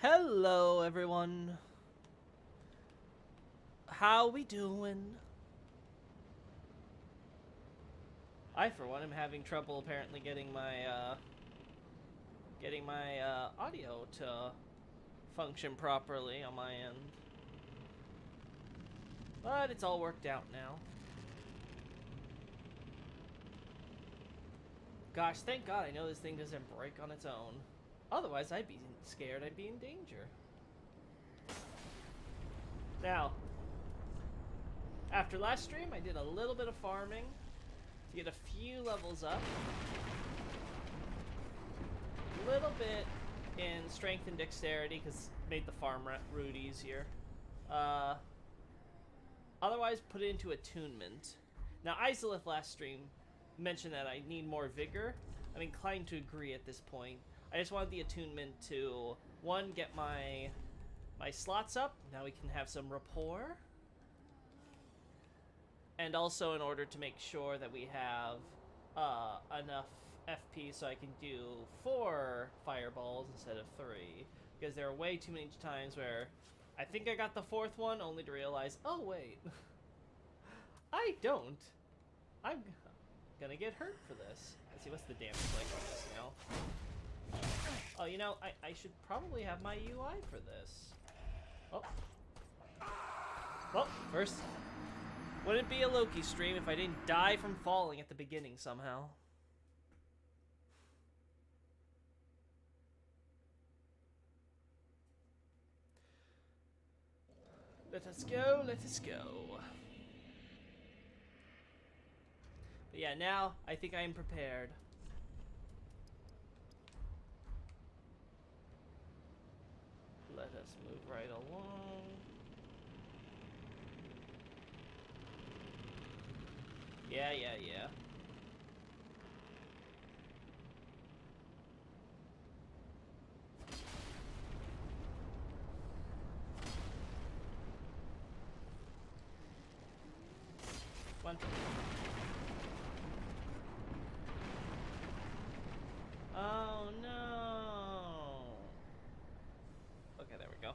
Hello, everyone. How we doing? I, for one, am having trouble apparently getting my audio to function properly on my end. But it's all worked out now. Gosh, thank God I know this thing doesn't break on its own. Otherwise, I'd be scared I'd be in danger. Now, after last stream, I did a little bit of farming to get a few levels up. A little bit in strength and dexterity, because it made the farm route easier. Otherwise, put it into attunement. Now, Isolith last stream mentioned that I need more vigor. I'm inclined to agree at this point. I just wanted the attunement to, one, get my slots up. Now we can have some rapport. And also in order to make sure that we have enough FP so I can do 4 fireballs instead of 3. Because there are way too many times where I think I got the 4th one only to realize, oh wait, I don't. I'm gonna get hurt for this. Let's see, what's the damage like on this now? Oh, you know, I should probably have my UI for this. Oh. Well, first, wouldn't be a Loki stream if I didn't die from falling at the beginning somehow. Let us go, let us go. But yeah, now I think I am prepared. Let us move right along. Yeah. One. Oh no. Okay, there we go.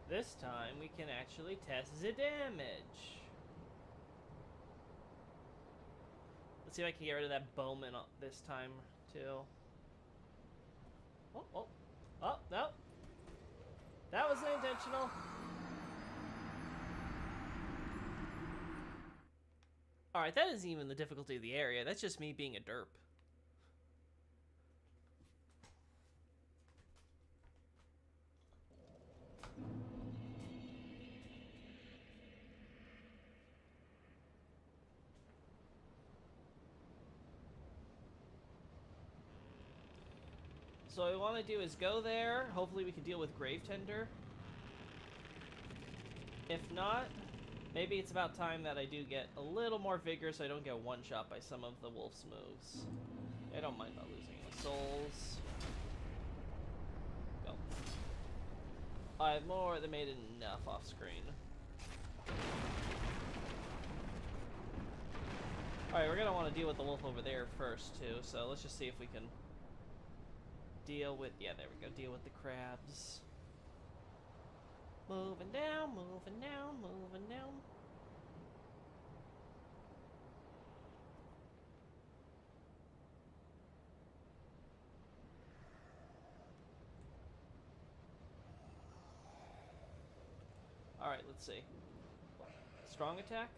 This time we can actually test the damage. Let's see if I can get rid of that bowman this time too. Oh, no. That wasn't intentional. Alright, that isn't even the difficulty of the area. That's just me being a derp. So what we want to do is go there. Hopefully we can deal with gravetender. If not, maybe it's about time that I do get a little more vigor so I don't get one-shot by some of the wolf's moves. I don't mind not losing my souls. Go. I have more than made enough off screen. Alright, we're gonna want to deal with the wolf over there first too, so let's just see if we can deal with, yeah, there we go, deal with the crabs. Moving down, moving down, moving down. Alright, let's see. Strong attack?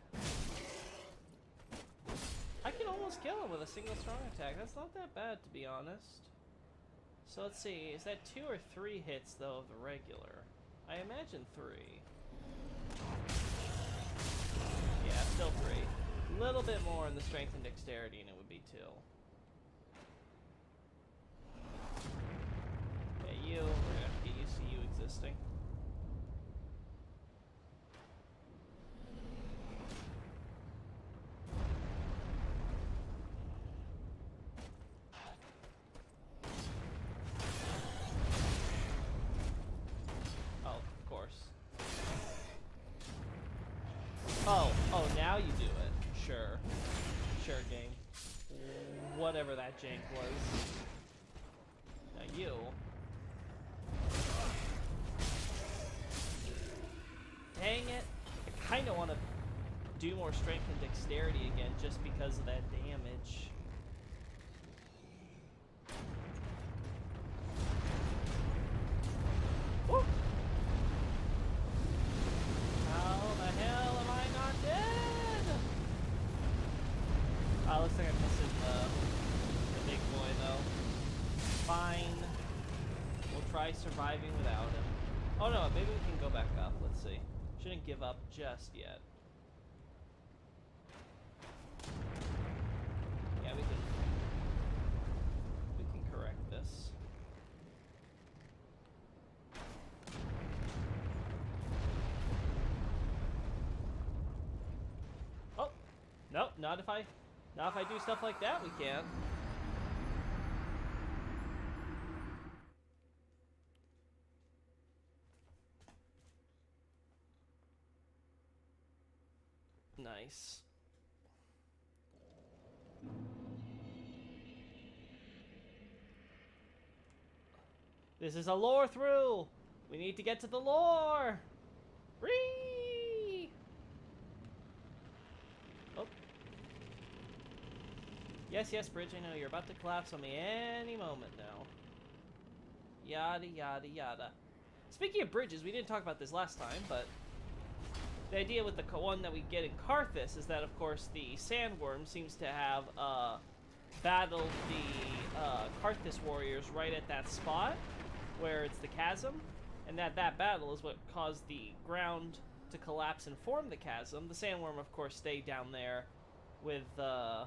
I can almost kill him with a single strong attack. That's not that bad, to be honest. So let's see, is that 2 or 3 hits, though, of the regular? I imagine 3. Yeah, still 3. A little bit more in the strength and dexterity, and it would be 2. Yeah, you, we're gonna have to get used to you existing. Oh, now you do it. Sure. Sure, game. Whatever that jank was. Now you kind of want to do more strength and dexterity again just because of that damage. Woo! How the hell am I not dead? Looks like I'm missing the big boy though. Fine. We'll try surviving without him. Oh no, maybe we can go back up. Let's see. Shouldn't give up just yet. Yeah, we can correct this. Oh, nope, not if I do stuff like that. We can't. Nice. This is a lore through. We need to get to the lore. Rhee! Oh. Yes, Bridge, I know. You're about to collapse on me any moment now. Yada, yada, yada. Speaking of bridges, we didn't talk about this last time, but the idea with the one that we get in Karthus is that, of course, the Sandworm seems to have battled the Karthus warriors right at that spot where it's the chasm, and that battle is what caused the ground to collapse and form the chasm. The Sandworm, of course, stayed down there with the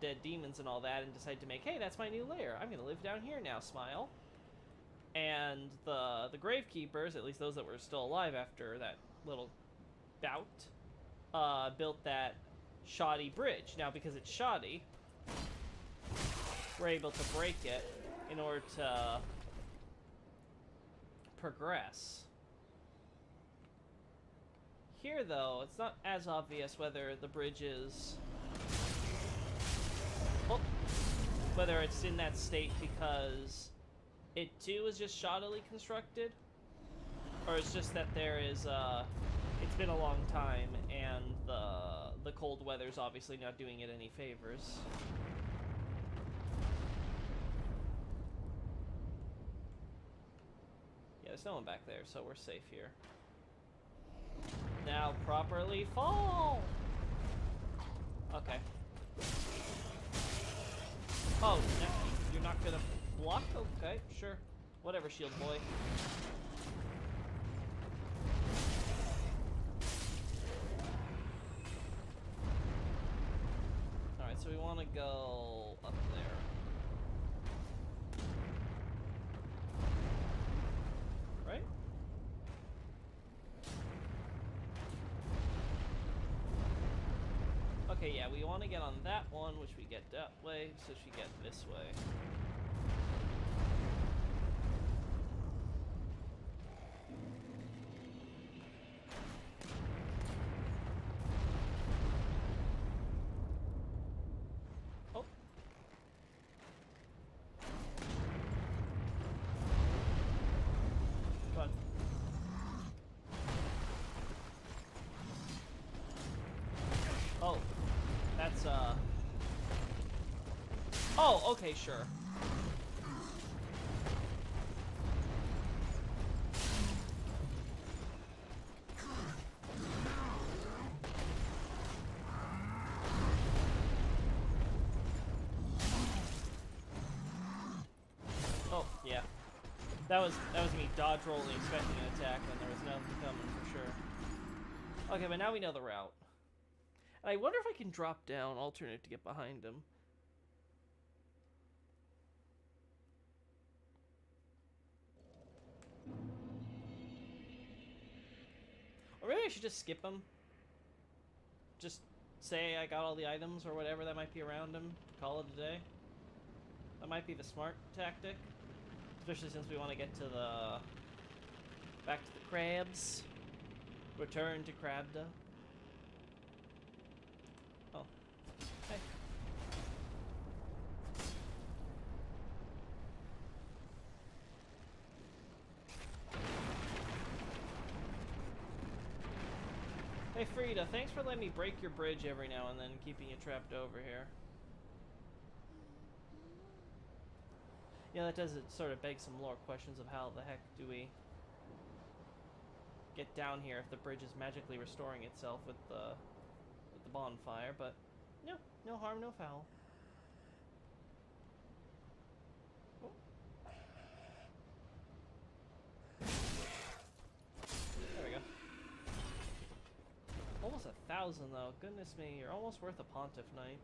dead demons and all that, and decided to make, hey, that's my new lair. I'm gonna live down here now. Smile. And the Gravekeepers, at least those that were still alive after that little bout, built that shoddy bridge. Now, because it's shoddy, we're able to break it in order to progress. Here, though, it's not as obvious whether the bridge is... Oh, whether it's in that state because it too is just shoddily constructed, or it's just that there is it's been a long time and the cold weather's obviously not doing it any favors. Yeah, there's no one back there, so we're safe here. Now properly fall. Okay. Oh, no, you're not gonna block? Okay, sure. Whatever, shield boy. Alright, so we want to go up there. Right? Okay, yeah, we want to get on that one, which we get that way, so we get this way. Oh. Come on. Oh. That's, Oh, okay, sure. Oh, yeah. That was me dodge rolling, expecting an attack, and there was nothing coming for sure. Okay, but now we know the route. And I wonder if I can drop down alternate to get behind him. Or maybe I should just skip him. Just say I got all the items or whatever that might be around him. Call it a day. That might be the smart tactic. Especially since we want to get to the... back to the crabs. Return to Crabda. Oh. Hey. Hey Frida, thanks for letting me break your bridge every now and then, keeping you trapped over here. Yeah, that does sort of beg some lore questions of how the heck do we get down here if the bridge is magically restoring itself with the bonfire, but no harm, no foul. Oh. There we go. Almost 1,000 though. Goodness me, you're almost worth a Pontiff Knight.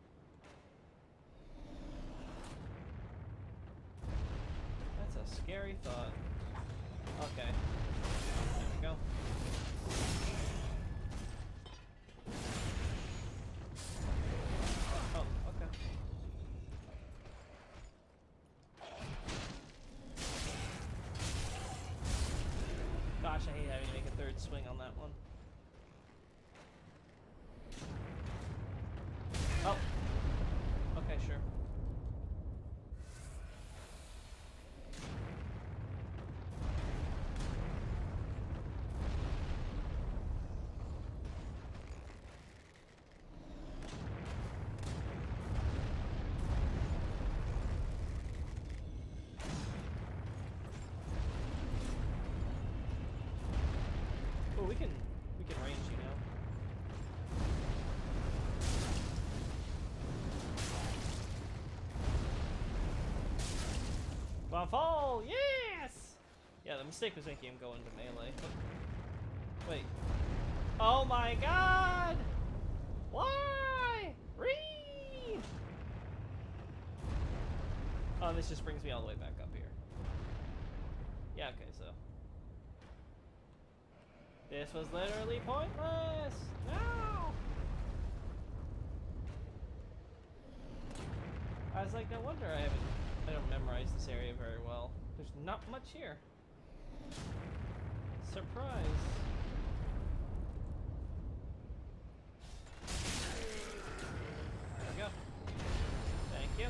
That's a scary thought. Okay. There we go. Oh, okay. Gosh, I hate having to make a third swing on that one. Oh. Okay, sure. Oh, we can range, you know. Come on, fall! Yes! Yeah, the mistake was making him go into melee. Oh. Wait. Oh my god! Why? Ree! Oh, this just brings me all the way back up here. Yeah, okay, so. This was literally pointless! No! I was like, no wonder I don't memorize this area very well. There's not much here. Surprise. There we go. Thank you.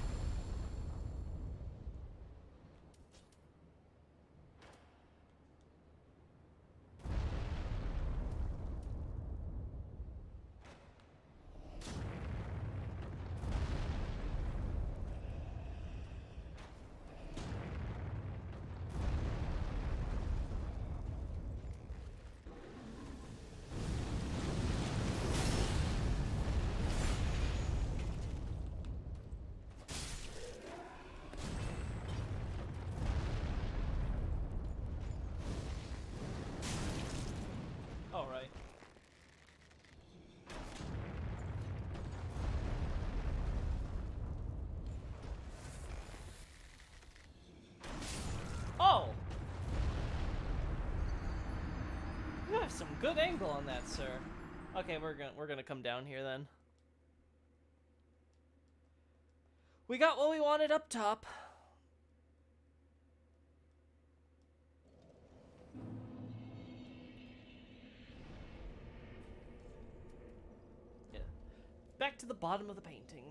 All right. Oh! You have some good angle on that, sir. Okay, we're gonna come down here then. We got what we wanted up top. Yeah. Back to the bottom of the painting.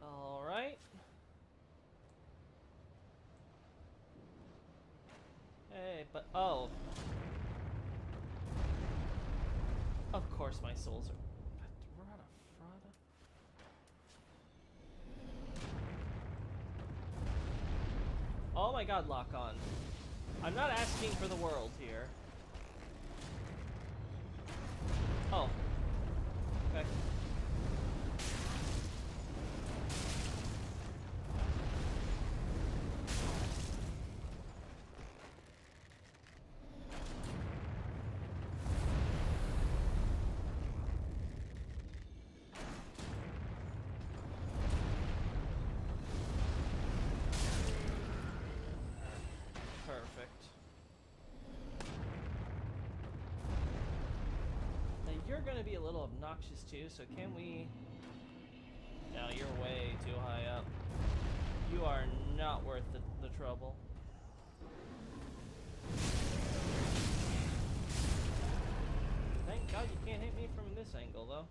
All right. Hey, but oh. Of course my souls are... Oh my god, lock on. I'm not asking for the world here. Oh. Okay. You're gonna be a little obnoxious too, so can we... No, you're way too high up. You are not worth the trouble. God, you can't hit me from this angle, though.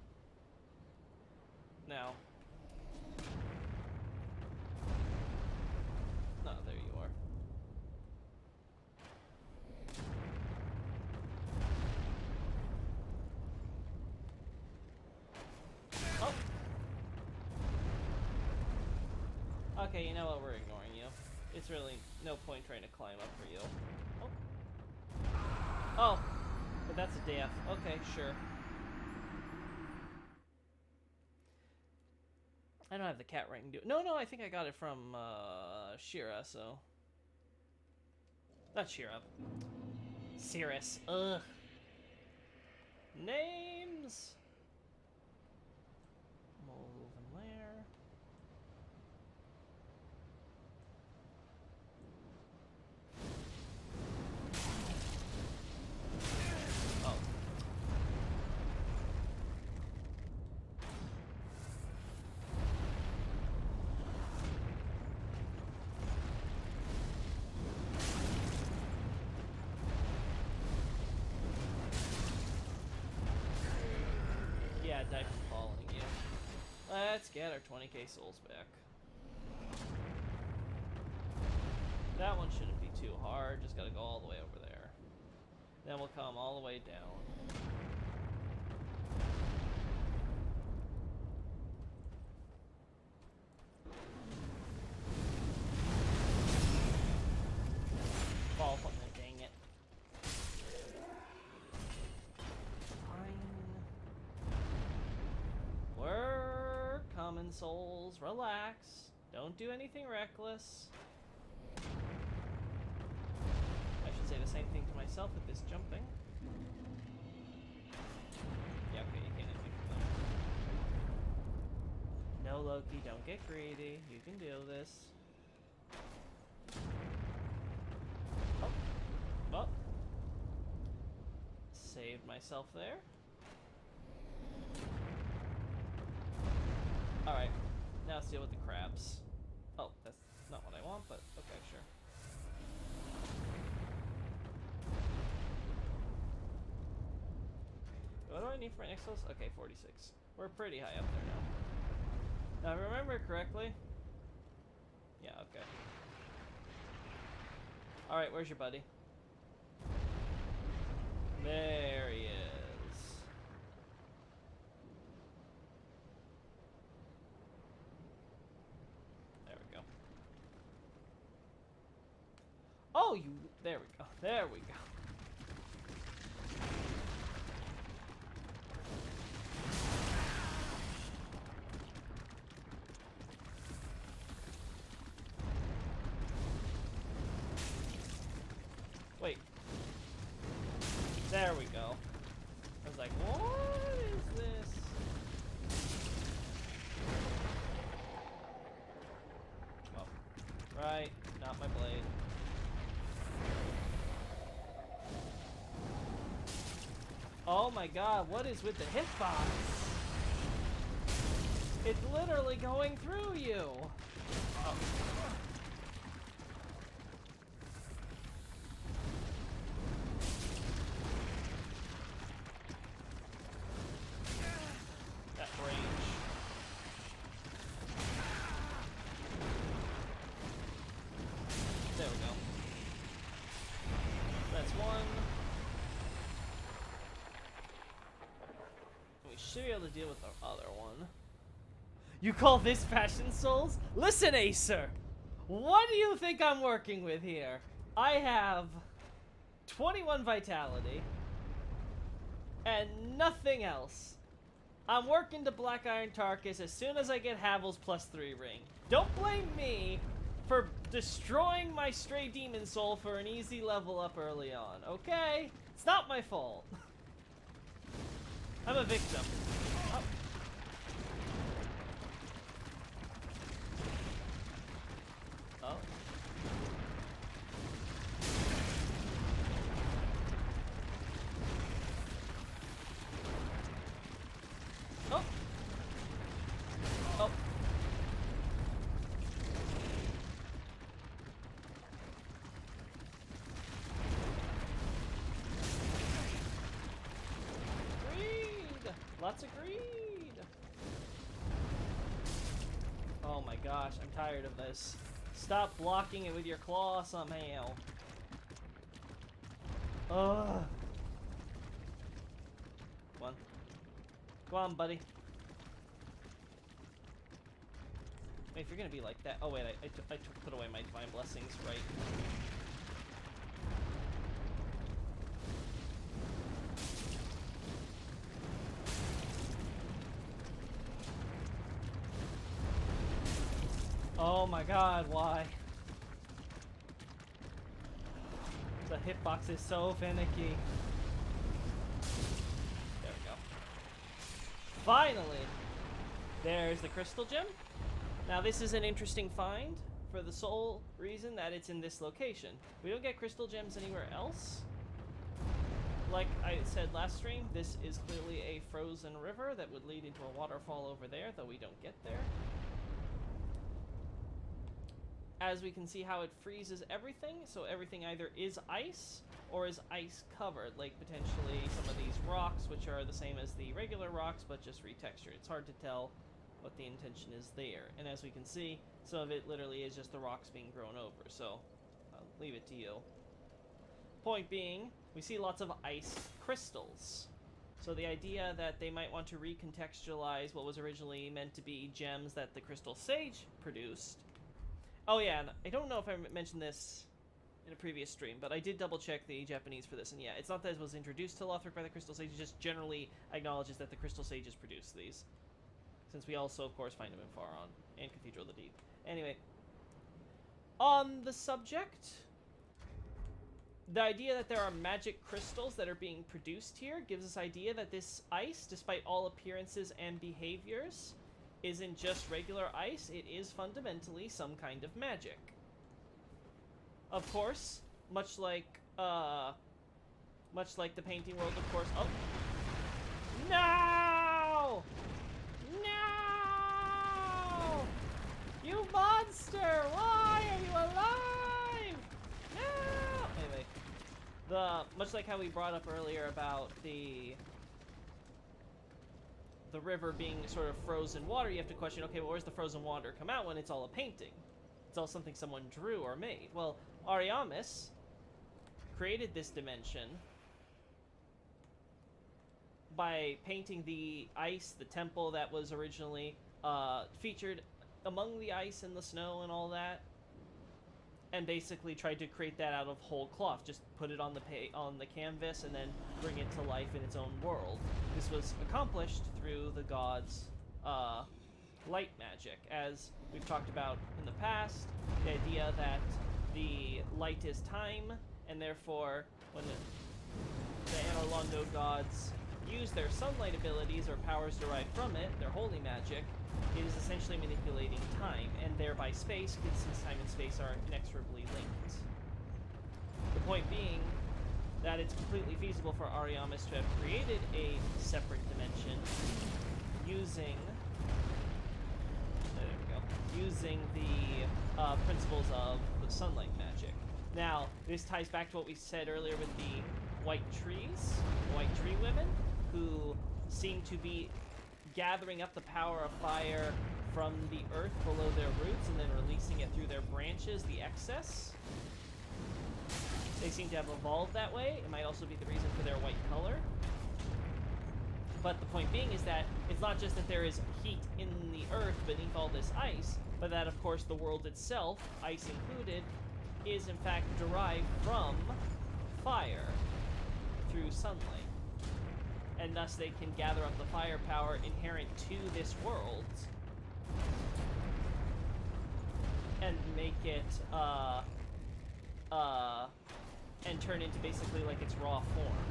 Now. No, there you are. Oh! Okay, you know what? We're ignoring you. It's really no point trying to climb up for you. Oh! Oh! But that's a death. Okay, sure. I don't have the cat ring. No, I think I got it from Shira, so... Not Shira. Cirrus. Ugh. Names! Move and lair. Oh. Yeah, die from falling you. Let's get our 20k souls back. That one shouldn't be too hard, just gotta go all the way over there. Then we'll come all the way down. Fall from the dang it. We're common souls. Relax. Don't do anything reckless. I should say the same thing to myself with this jumping. Yeah, okay, you can't hit me from there. No, Loki, don't get greedy. You can do this. Oh. Well. Saved myself there. Alright, now let's deal with the crabs. Oh, that's not what I want, but okay, sure. What do I need for an Exos? Okay, 46. We're pretty high up there now. Now, if I remember correctly... Yeah, okay. Alright, where's your buddy? There he is. Oh, you... There we go. There we go. Wait. There we go. I was like, what is this? Oh. Right. Not my blade. Oh my god, what is with the hitbox? It's literally going through you! Oh. That range. There we go. That's one. We should be able to deal with the other one. You call this Fashion Souls? Listen, Acer! What do you think I'm working with here? I have 21 vitality and nothing else. I'm working to Black Iron Tarkus as soon as I get Havel's +3 ring. Don't blame me for destroying my stray demon soul for an easy level up early on, okay? It's not my fault. I'm a victim. Oh. Oh. Oh. Oh. Lots of greed! Oh my gosh, I'm tired of this. Stop blocking it with your claw somehow. Ugh. Come on. Go on, buddy. Wait, if you're gonna be like that... Oh wait, I put away my divine blessings, right? Oh my god, why? The hitbox is so finicky. There we go. Finally! There's the crystal gem. Now this is an interesting find for the sole reason that it's in this location. We don't get crystal gems anywhere else. Like I said last stream, this is clearly a frozen river that would lead into a waterfall over there, though we don't get there. As we can see how it freezes everything, so everything either is ice or is ice covered, like potentially some of these rocks, which are the same as the regular rocks, but just retextured. It's hard to tell what the intention is there. And as we can see, some of it literally is just the rocks being grown over, so I'll leave it to you. Point being, we see lots of ice crystals. So the idea that they might want to recontextualize what was originally meant to be gems that the crystal sage produced. Oh yeah, and I don't know if I mentioned this in a previous stream, but I did double check the Japanese for this, and yeah, it's not that it was introduced to Lothric by the crystal sage, it just generally acknowledges that the crystal sages produced these. Since we also, of course, find them in Faron and Cathedral of the Deep. Anyway, on the subject, the idea that there are magic crystals that are being produced here gives us idea that this ice, despite all appearances and behaviors, isn't just regular ice, it is fundamentally some kind of magic. Of course, much like the painting world, of course. Oh! No! No! You monster! Why are you alive? No! Anyway, much like how we brought up earlier about the river being sort of frozen water, you have to question, okay, well, where's the frozen water come out when it's all a painting? It's all something someone drew or made. Well, Ariamis created this dimension by painting the ice, the temple that was originally featured among the ice and the snow and all that, and basically tried to create that out of whole cloth. Just put it on the canvas and then bring it to life in its own world. This was accomplished through the gods' light magic. As we've talked about in the past, the idea that the light is time, and therefore when the Anor Londo gods use their sunlight abilities or powers derived from it, their holy magic, it is essentially manipulating time, and thereby space, since time and space are inexorably linked. The point being that it's completely feasible for Ariamis to have created a separate dimension using the principles of the sunlight magic. Now, this ties back to what we said earlier with the white trees, white tree women, who seem to be gathering up the power of fire from the earth below their roots and then releasing it through their branches, the excess. They seem to have evolved that way. It might also be the reason for their white color. But the point being is that it's not just that there is heat in the earth beneath all this ice, but that, of course, the world itself, ice included, is in fact derived from fire through sunlight. And thus they can gather up the firepower inherent to this world and make it, and turn into basically like its raw form.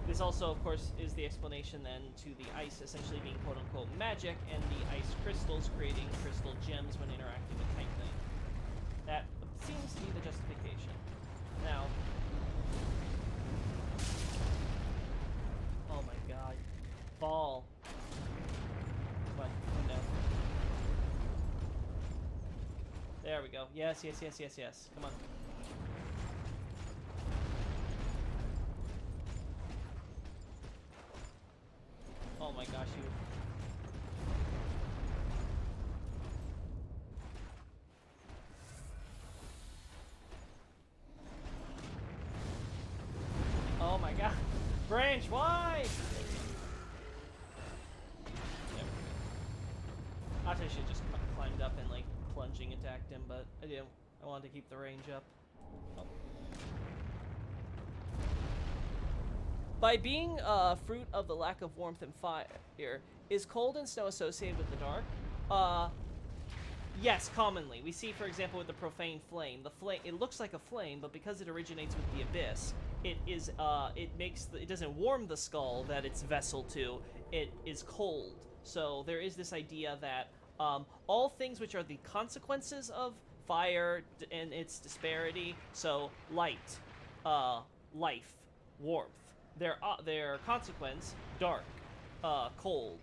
This also, of course, is the explanation then to the ice essentially being quote-unquote magic and the ice crystals creating crystal gems when interacting with Titanite. That seems to be the justification. Now, oh my god. Fall. Come on, come down. There we go. Yes, yes, yes, yes, yes. Come on. Oh my gosh, you... Oh my god. Branch, why? I should just climbed up and like plunging attacked him, but I didn't. I wanted to keep the range up. Oh. By being a fruit of the lack of warmth and fire, is cold and snow associated with the dark? Yes, commonly. We see, for example, with the Profaned Flame. The flame, it looks like a flame, but because it originates with the abyss, it is, it doesn't warm the skull that it's vessel to, it is cold. So there is this idea that all things which are the consequences of fire and its disparity, so light, life, warmth, their consequence, dark, cold,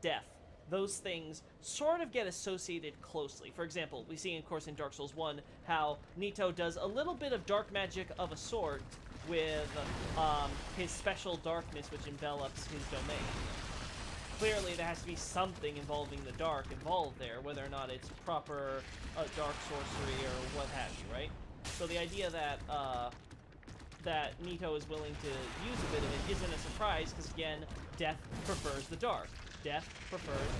death. Those things sort of get associated closely. For example, we see, of course, in Dark Souls 1, how Nito does a little bit of dark magic of a sort with his special darkness which envelops his domain. Clearly, there has to be something involving the dark involved there, whether or not it's proper dark sorcery or what have you, right? So the idea that that Nito is willing to use a bit of it isn't a surprise, because again, death prefers the dark. Death prefers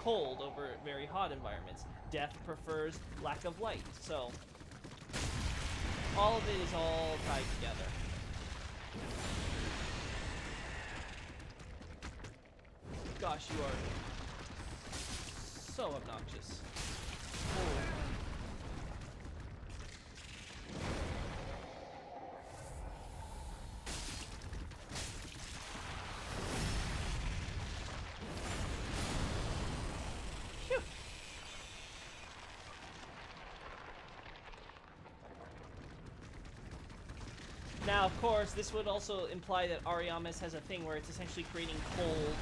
cold over very hot environments. Death prefers lack of light. So all of it is all tied together. Gosh, you are so obnoxious. Oh. Now, of course, this would also imply that Ariamis has a thing where it's essentially creating cold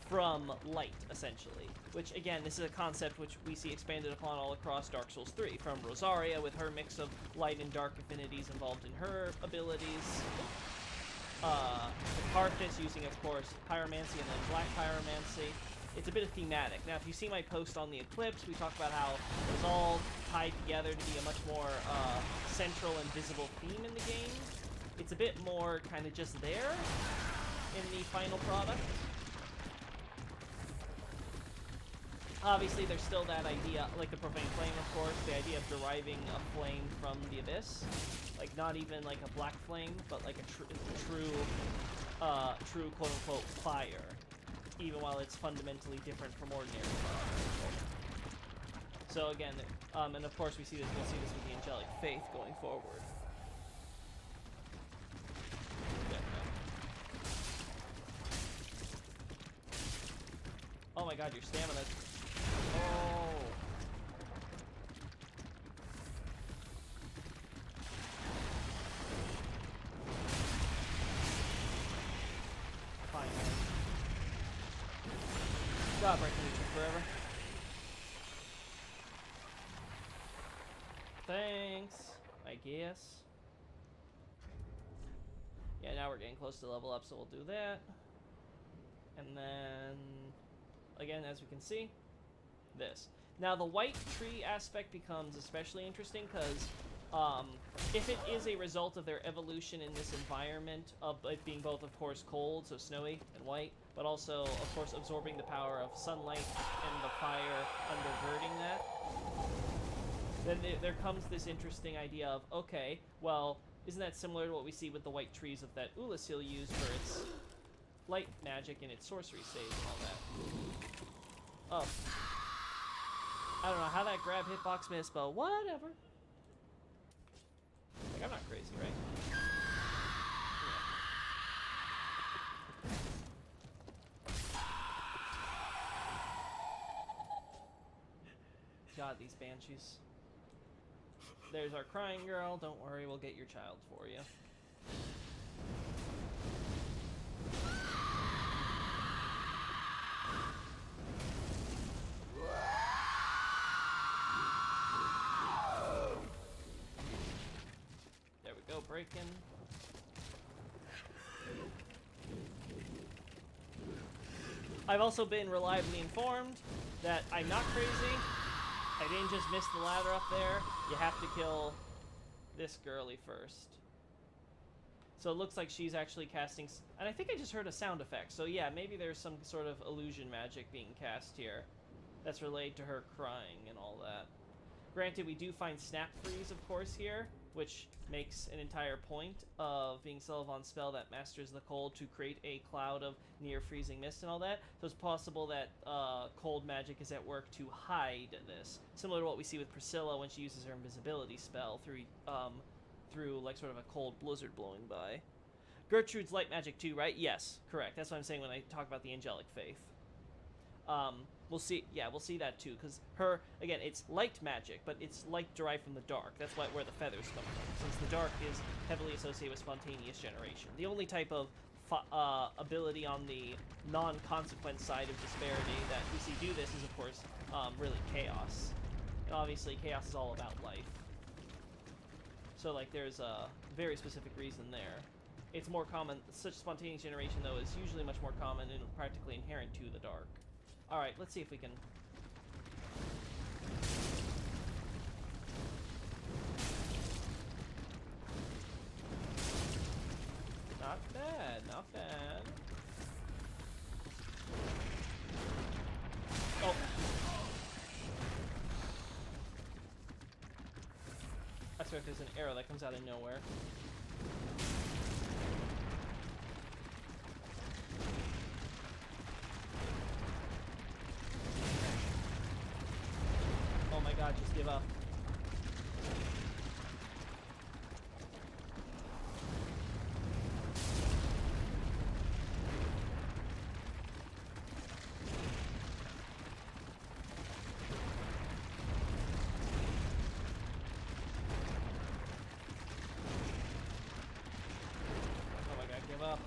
from light, essentially. Which, again, this is a concept which we see expanded upon all across Dark Souls 3. From Rosaria, with her mix of light and dark affinities involved in her abilities. Karthus using, of course, pyromancy and then black pyromancy. It's a bit of thematic. Now, if you see my post on the Eclipse, we talk about how it was all tied together to be a much more central and visible theme in the game. It's a bit more kind of just there in the final product. Obviously, there's still that idea, like the Profaned Flame, of course, the idea of deriving a flame from the abyss. Like, not even like a black flame, but like a true quote-unquote fire. Even while it's fundamentally different from ordinary fire. So again, and of course we'll see this with the angelic faith going forward. Yeah, no. Oh my god, your stamina. Oh. Fine. God, breaking you forever. Thanks, I guess. Yeah, now we're getting close to level up, so we'll do that. And then, again, as we can see, this. Now, the white tree aspect becomes especially interesting, because if it is a result of their evolution in this environment, of it being both, of course, cold, so snowy and white, but also, of course, absorbing the power of sunlight and the fire undergirding that, then there comes this interesting idea of, okay, well, isn't that similar to what we see with the white trees of that Ulasil used for its light magic and its sorcery saves and all that? Oh. I don't know how that grab hitbox missed, but whatever. Like, I'm not crazy, right? God, these banshees. There's our crying girl. Don't worry, we'll get your child for you. There we go, breaking. I've also been reliably informed that I'm not crazy. I didn't just miss the ladder up there. You have to kill this girly first. So it looks like she's actually casting... And I think I just heard a sound effect. So yeah, maybe there's some sort of illusion magic being cast here that's related to her crying and all that. Granted, we do find Snap Freeze, of course, here, which makes an entire point of being Celadon's spell that masters the cold to create a cloud of near-freezing mist and all that. So it's possible that cold magic is at work to hide this. Similar to what we see with Priscilla when she uses her invisibility spell through like sort of a cold blizzard blowing by. Gertrude's light magic too, right? Yes, correct. That's what I'm saying when I talk about the angelic faith. We'll see. Yeah, we'll see that too, because her, again, it's light magic, but it's light derived from the dark. That's where the feathers come from, since the dark is heavily associated with spontaneous generation. The only type of ability on the non-consequence side of disparity that we see do this is, of course, really chaos. And obviously, chaos is all about life. So, like, there's a very specific reason there. It's more common. Such spontaneous generation, though, is usually much more common and practically inherent to the dark. Alright, let's see if we can... Not bad, not bad. Oh! I swear there's an arrow that comes out of nowhere. Oh my god, just give up. Oh my god, give up.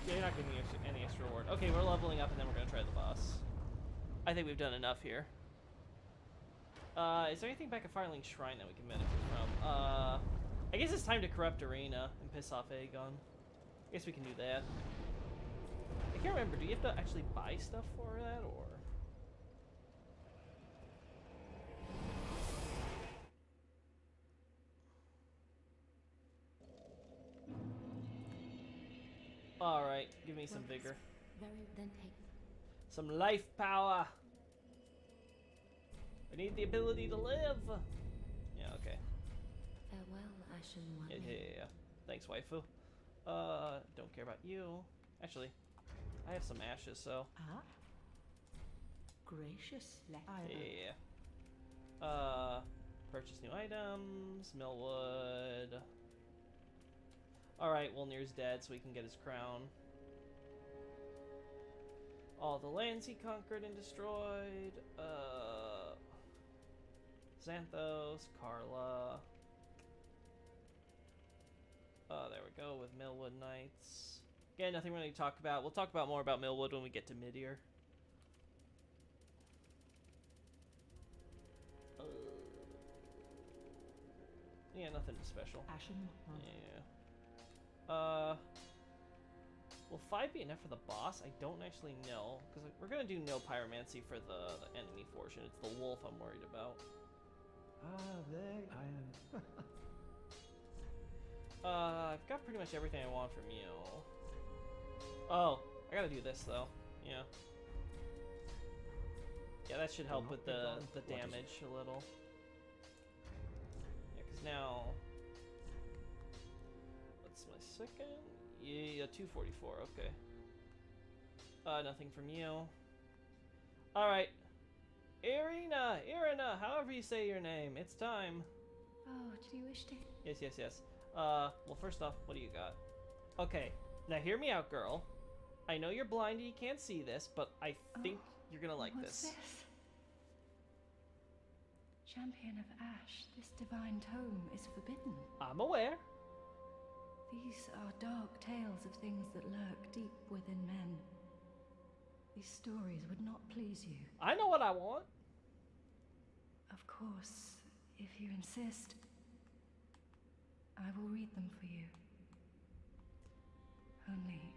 Yeah, you're not giving me any extra reward. Okay, we're leveling up and then we're gonna try the boss. I think we've done enough here. Is there anything back at Firelink Shrine that we can benefit from? I guess it's time to corrupt Arena and piss off Aegon. I guess we can do that. I can't remember, do you have to actually buy stuff for that, or...? Alright, give me some vigor. Some life power! I need the ability to live! Yeah, okay. Farewell, Ashen One. Yeah. Thanks, waifu. Don't care about you. Actually, I have some ashes, so... Ah? Gracious Yeah. Purchase new items, Millwood... Alright, Wolnir's dead, so we can get his crown. All the lands he conquered and destroyed. Xanthos, Carla. There we go, with Millwood Knights. Again, nothing really to talk about. We'll talk about more about Millwood when we get to Midir. Yeah, nothing special. Ashen One. Yeah. Will 5 be enough for the boss? I don't actually know, because we're gonna do no pyromancy for the enemy portion. It's the wolf I'm worried about. I've got pretty much everything I want from you. Oh, I gotta do this though. Yeah. Yeah, that should help with the damage a little. Yeah, because now... Second? Yeah, 244, okay. Nothing from you. Alright. Irina! However you say your name. It's time. Oh, do you wish to? Yes. Well, first off, what do you got? Okay, now hear me out, girl. I know you're blind and you can't see this, but I think you're gonna like this. Champion of Ash, this divine tome is forbidden. I'm aware. These are dark tales of things that lurk deep within men. These stories would not please you. I know what I want. Of course, if you insist. I will read them for you. Only...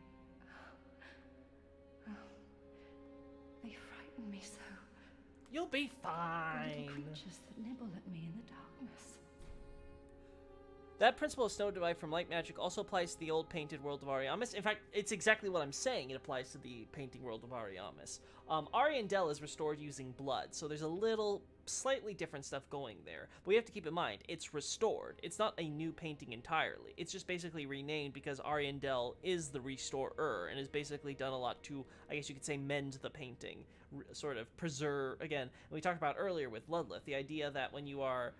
oh, they frighten me so. You'll be The fine. little creatures that nibble at me in the darkness. That principle of snow derived from light magic also applies to the old painted world of Ariamis. In fact, it's exactly what I'm saying. It applies to the painting world of Ariamis. Ariandel is restored using blood, so there's a little slightly different stuff going there. But we have to keep in mind, it's restored. It's not a new painting entirely. It's just basically renamed because Ariandel is the restorer and has basically done a lot to, I guess you could say, mend the painting, sort of preserve. Again, we talked about earlier with Ludleth, the idea that when you are...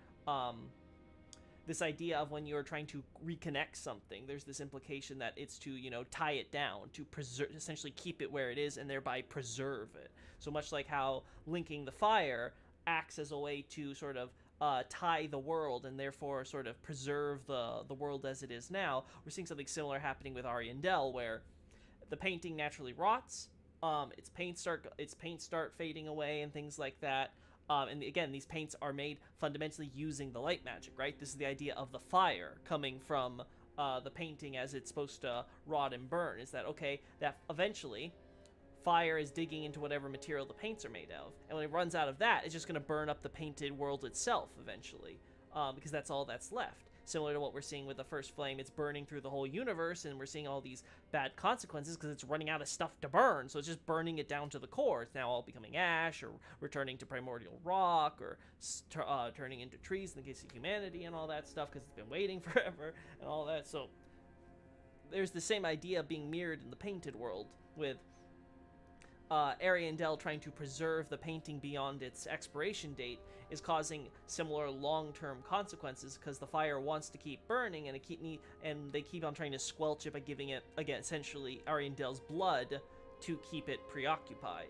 this idea of when you're trying to reconnect something, there's this implication that it's to, you know, tie it down, to preserve, essentially keep it where it is and thereby preserve it. So much like how linking the fire acts as a way to sort of tie the world and therefore sort of preserve the world as it is now, we're seeing something similar happening with Ariandel, where the painting naturally rots, its paints start fading away and things like that. And again, these paints are made fundamentally using the light magic, right? This is the idea of the fire coming from the painting as it's supposed to rot and burn. Is that, okay, that eventually fire is digging into whatever material the paints are made of. And when it runs out of that, it's just going to burn up the painted world itself eventually, because that's all that's left. Similar to what we're seeing with the first flame, it's burning through the whole universe, and we're seeing all these bad consequences because it's running out of stuff to burn, so it's just burning it down to the core. It's now all becoming ash, or returning to primordial rock, or turning into trees in the case of humanity and all that stuff, because it's been waiting forever, and all that. So there's the same idea being mirrored in the painted world, with Ariandel trying to preserve the painting beyond its expiration date is causing similar long-term consequences because the fire wants to keep burning, and they keep on trying to squelch it by giving it, again, essentially Ariandel's blood to keep it preoccupied.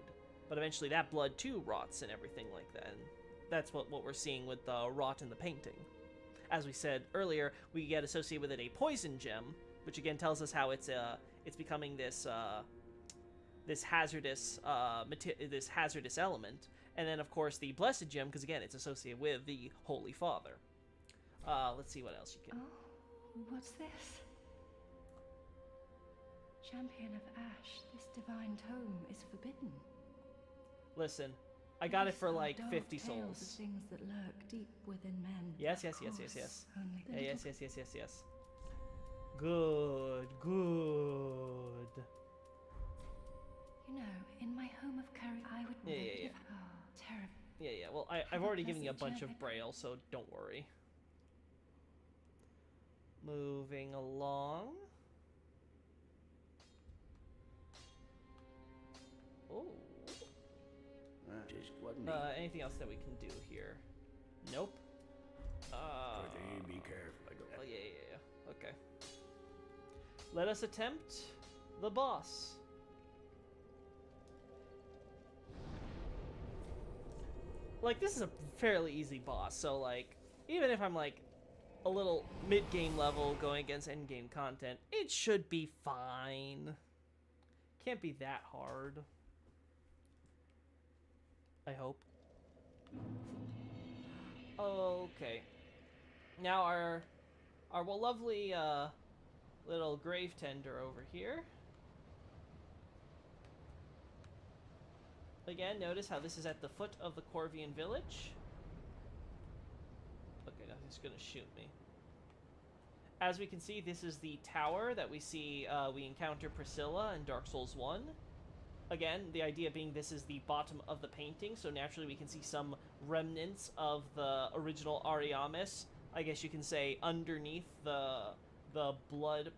But eventually that blood too rots and everything like that. And that's what we're seeing with the rot in the painting. As we said earlier, we get associated with it a poison gem, which again tells us how it's becoming this hazardous element. And then, of course, the Blessed Gem, because, again, it's associated with the Holy Father. Let's see what else you can... Oh, what's this? Champion of Ash, this divine tome is forbidden. Listen, I got it for, These are like, dark 50 tales souls. of things that lurk deep within men. Yes. Of course, only the Yeah, little yes. Good. You know, in my home of courage, I would Yeah. Oh, terrible. Yeah, well, I've already given you a bunch of Braille, so don't worry. Moving along. Oh. Just wasn't Anything else that we can do here? Nope. be careful. Oh, yeah. Okay. Let us attempt the boss. Like, this is a fairly easy boss, so, like, even if I'm, like, a little mid-game level going against end-game content, it should be fine. Can't be that hard. I hope. Okay. Now our lovely, little gravetender over here. Again, notice how this is at the foot of the Corvian village. Okay, nothing's gonna shoot me. As we can see, this is the tower that we see, we encounter Priscilla in Dark Souls 1. Again, the idea being this is the bottom of the painting, so naturally we can see some remnants of the original Ariamis. I guess you can say underneath the blood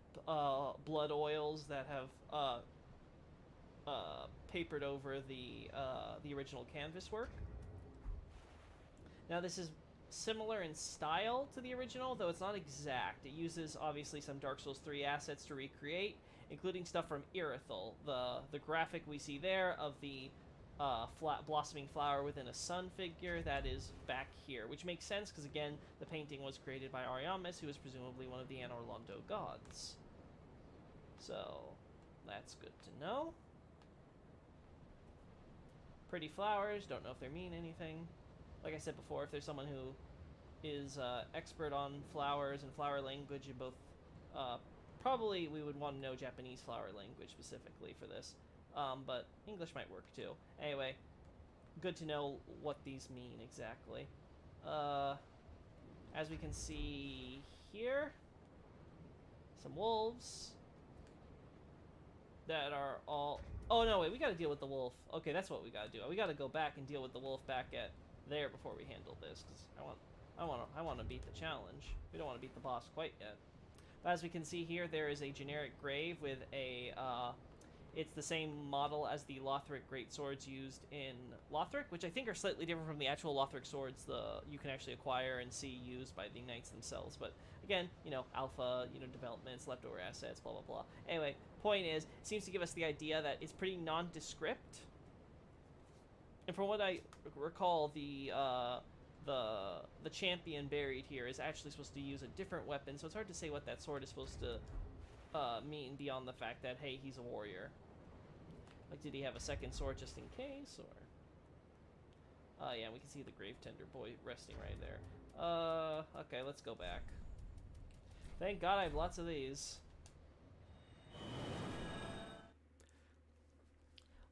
oils that have papered over the original canvas work. Now this is similar in style to the original, though it's not exact. It uses obviously some Dark Souls 3 assets to recreate, including stuff from Irithyll. The graphic we see there of the blossoming flower within a sun figure, that is back here, which makes sense because again the painting was created by Ariamis, who is presumably one of the Anor Londo gods. So that's good to know. Pretty flowers, don't know if they mean anything. Like I said before, if there's someone who is expert on flowers and flower language in both. Probably we would want to know Japanese flower language specifically for this, but English might work too. Anyway, good to know what these mean exactly. As we can see here, some wolves that are all... Oh, no, wait, we gotta deal with the wolf. Okay, that's what we gotta do. We gotta go back and deal with the wolf back at there before we handle this, because I want to beat the challenge. We don't want to beat the boss quite yet. But as we can see here, there is a generic grave with a, it's the same model as the Lothric greatswords used in Lothric, which I think are slightly different from the actual Lothric swords you can actually acquire and see used by the knights themselves. But again, you know, alpha, you know, developments, leftover assets, blah, blah, blah. Anyway, point is, it seems to give us the idea that it's pretty nondescript. And from what I recall, the champion buried here is actually supposed to use a different weapon, so it's hard to say what that sword is supposed to mean beyond the fact that, hey, he's a warrior. Like, did he have a second sword just in case, or... yeah, we can see the gravetender boy resting right there. Okay, let's go back. Thank God I have lots of these.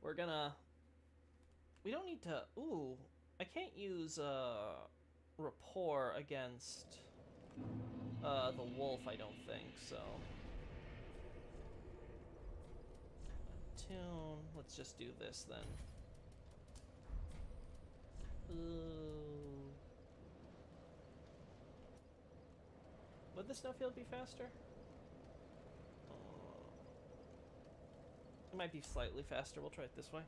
We're gonna... We don't need to... Ooh, I can't use, rapport against, the wolf, I don't think, so... Tune. Let's just do this then. Ooh. Would the snowfield be faster? It might be slightly faster. We'll try it this way.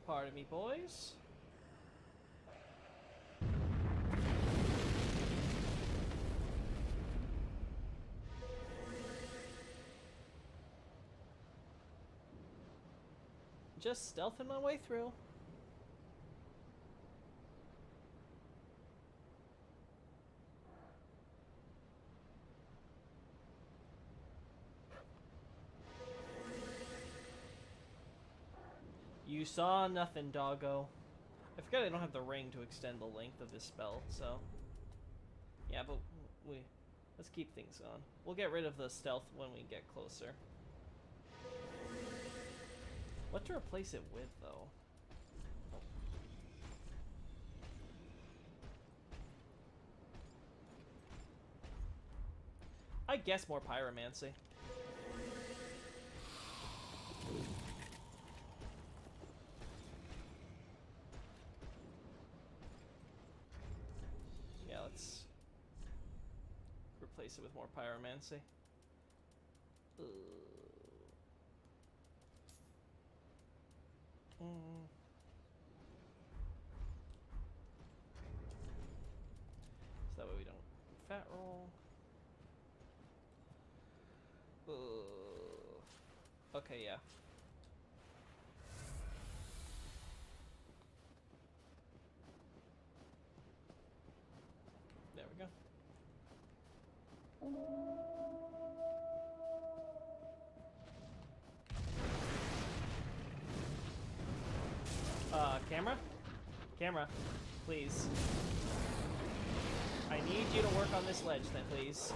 Pardon me, boys. Just stealthing my way through. You saw nothing, doggo. I forgot I don't have the ring to extend the length of this spell, so... Yeah, but let's keep things on. We'll get rid of the stealth when we get closer. What to replace it with, though? I guess more pyromancy. Yeah, let's replace it with more pyromancy. So that way we don't fat roll. Okay, yeah. There we go. Camera? Camera, please. I need you to work on this ledge then, please.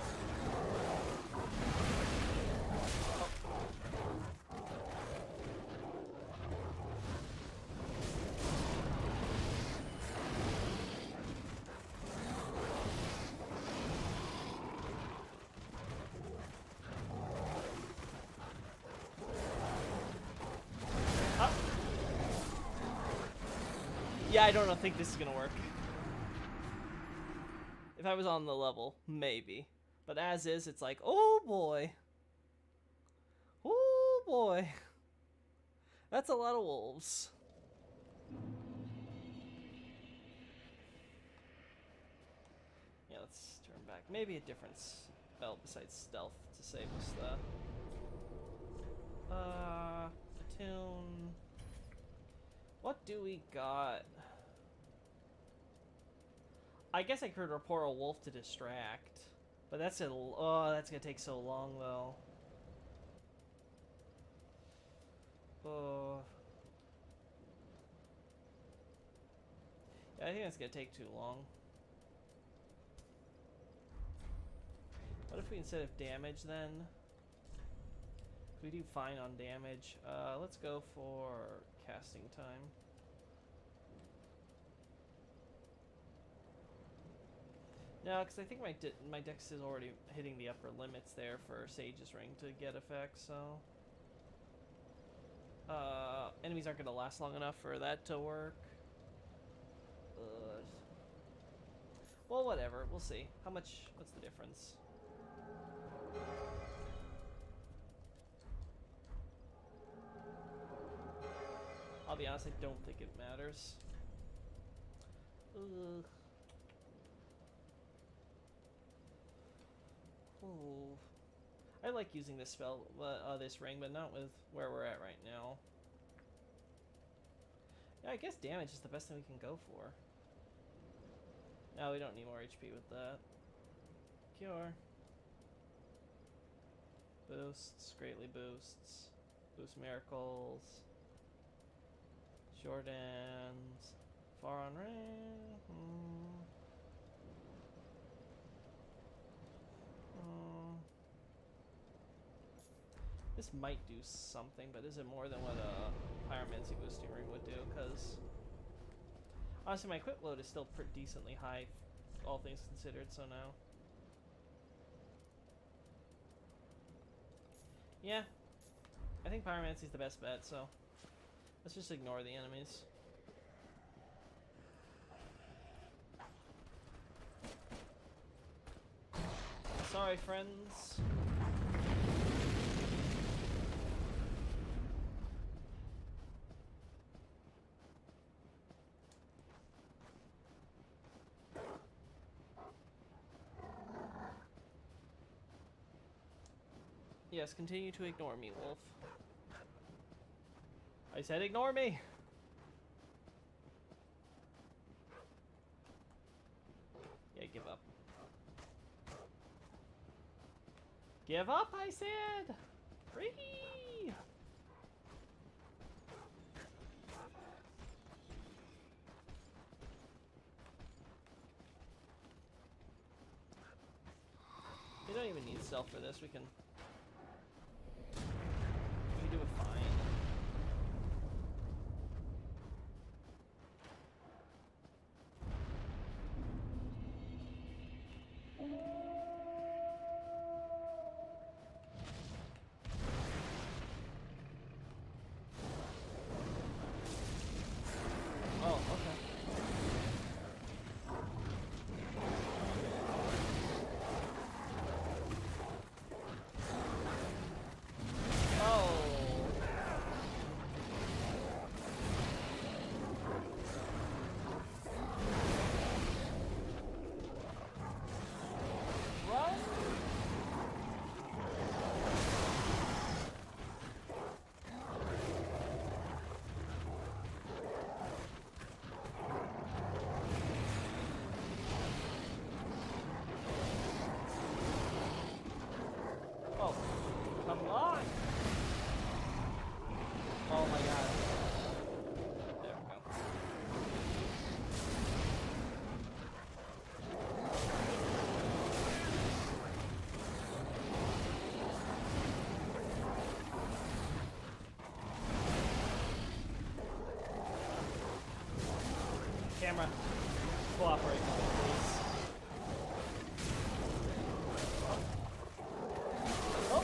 Yeah, I don't think this is gonna work. If I was on the level, maybe. But as is, it's like, oh boy. Oh boy. That's a lot of wolves. Yeah, let's turn back. Maybe a different spell besides stealth to save us the... Attune... What do we got? I guess I could report a wolf to distract. But that's that's gonna take so long, though. Oh... I think that's gonna take too long. What if we, instead of damage then, if we do fine on damage, let's go for casting time. No, because I think my dex is already hitting the upper limits there for Sage's Ring to get effects, so... enemies aren't gonna last long enough for that to work. Well, whatever. We'll see. How much... What's the difference? I'll be honest, I don't think it matters. Ugh. Ooh. I like using this spell, this ring, but not with where we're at right now. Yeah, I guess damage is the best thing we can go for. No, we don't need more HP with that. Cure. Boosts, greatly boosts. Boost miracles. Jordans. Far on range. This might do something, but is it more than what a Pyromancy boosting ring would do? Because honestly, my equip load is still pretty decently high, all things considered, so no. Yeah, I think Pyromancy is the best bet, so let's just ignore the enemies. Sorry, friends. Yes, continue to ignore me, Wolf. I said ignore me! Yeah, give up. Give up, I said! Free! We don't even need stealth for this, we can do it fine. Oh, okay. Camera, cooperate, please. Oh!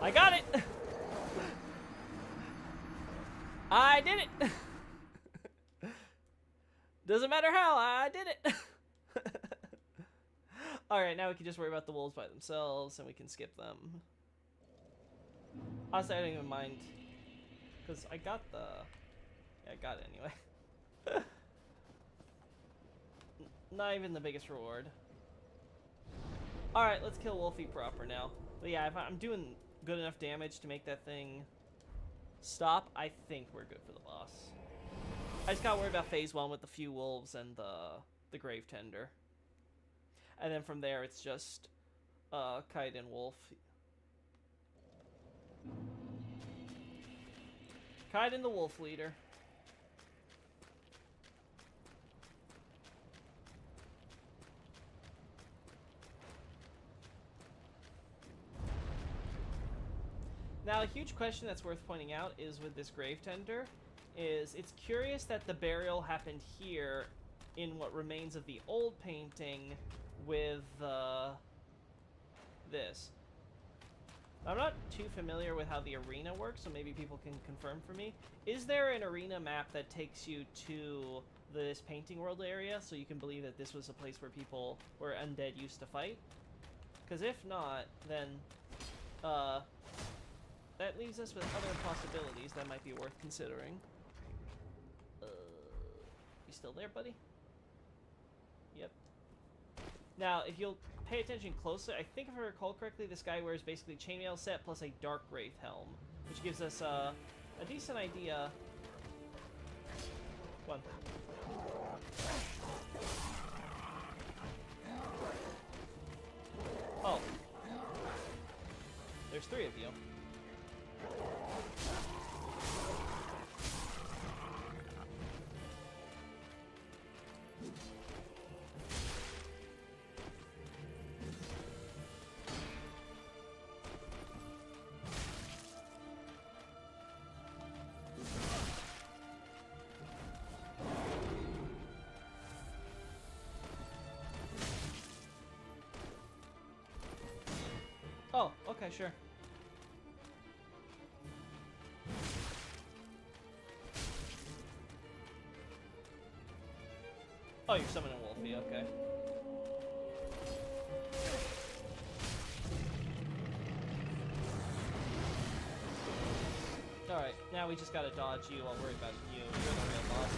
I got it! I did it! Doesn't matter how, I did it! Alright, now we can just worry about the wolves by themselves, and we can skip them. Honestly, I don't even mind. Because I got the... Yeah, I got it anyway. not even the biggest reward. Alright, let's kill Wolfie proper now. But yeah, if I'm doing good enough damage to make that thing stop, I think we're good for the boss. I just gotta worry about phase 1 with the few wolves and the gravetender. And then from there, it's just Kite and Wolf. Kite and the Wolf Leader. Now, a huge question that's worth pointing out is with this gravetender, is it's curious that the burial happened here in what remains of the old painting with this. I'm not too familiar with how the arena works, so maybe people can confirm for me. Is there an arena map that takes you to this painting world area so you can believe that this was a place where people, where undead used to fight? Because if not, then that leaves us with other possibilities that might be worth considering. You still there, buddy? Yep. Now, if you'll pay attention closely, I think if I recall correctly, this guy wears basically chainmail set plus a dark wraith helm, which gives us a decent idea. Come on. Oh. There's 3 of you. Oh, okay, sure. Oh, you're summoning Wolfie, okay. Alright, now we just gotta dodge you. I'll worry about you. You're the real boss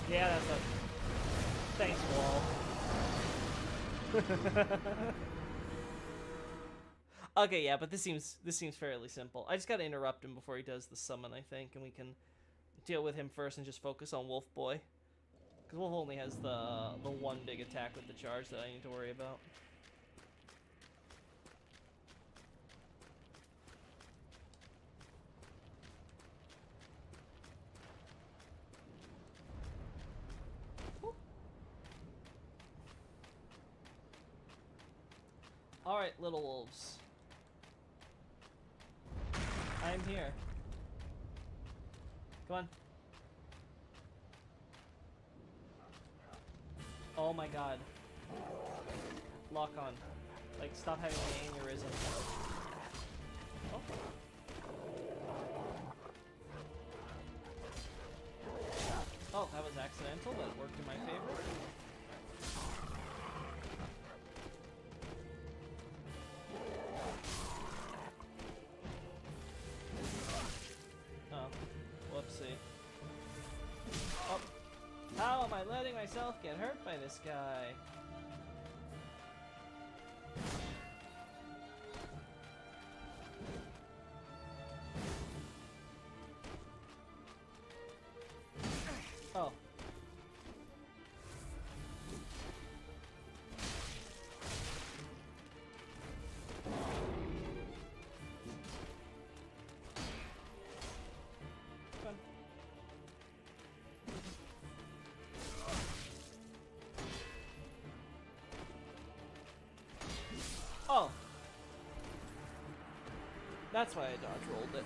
here. Yeah, that's a... Thanks, Wall. Okay, yeah, but this seems fairly simple. I just gotta interrupt him before he does the summon, I think, and we can deal with him first and just focus on Wolf Boy. Because Wolf only has the one big attack with the charge that I need to worry about. Alright, little wolves. I'm here. Come on. Oh my god. Lock on. Like, stop having an aneurysm. Oh. Oh, that was accidental, but it worked in my favor. How am I letting myself get hurt by this guy? Oh. Oh. That's why I dodge rolled it.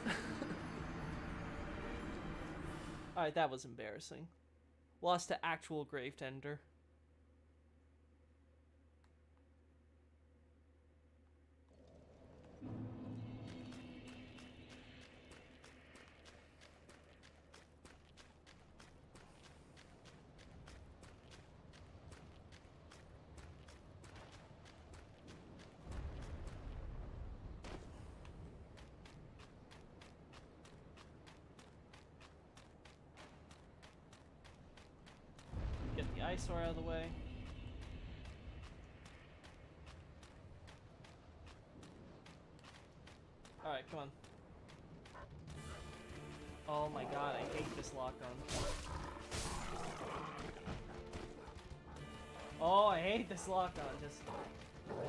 Alright, that was embarrassing. Lost to actual gravetender. eyesore out of the way. Alright, come on. Oh my god, I hate this lock-on. Oh, I hate this lock-on. Just... Alright.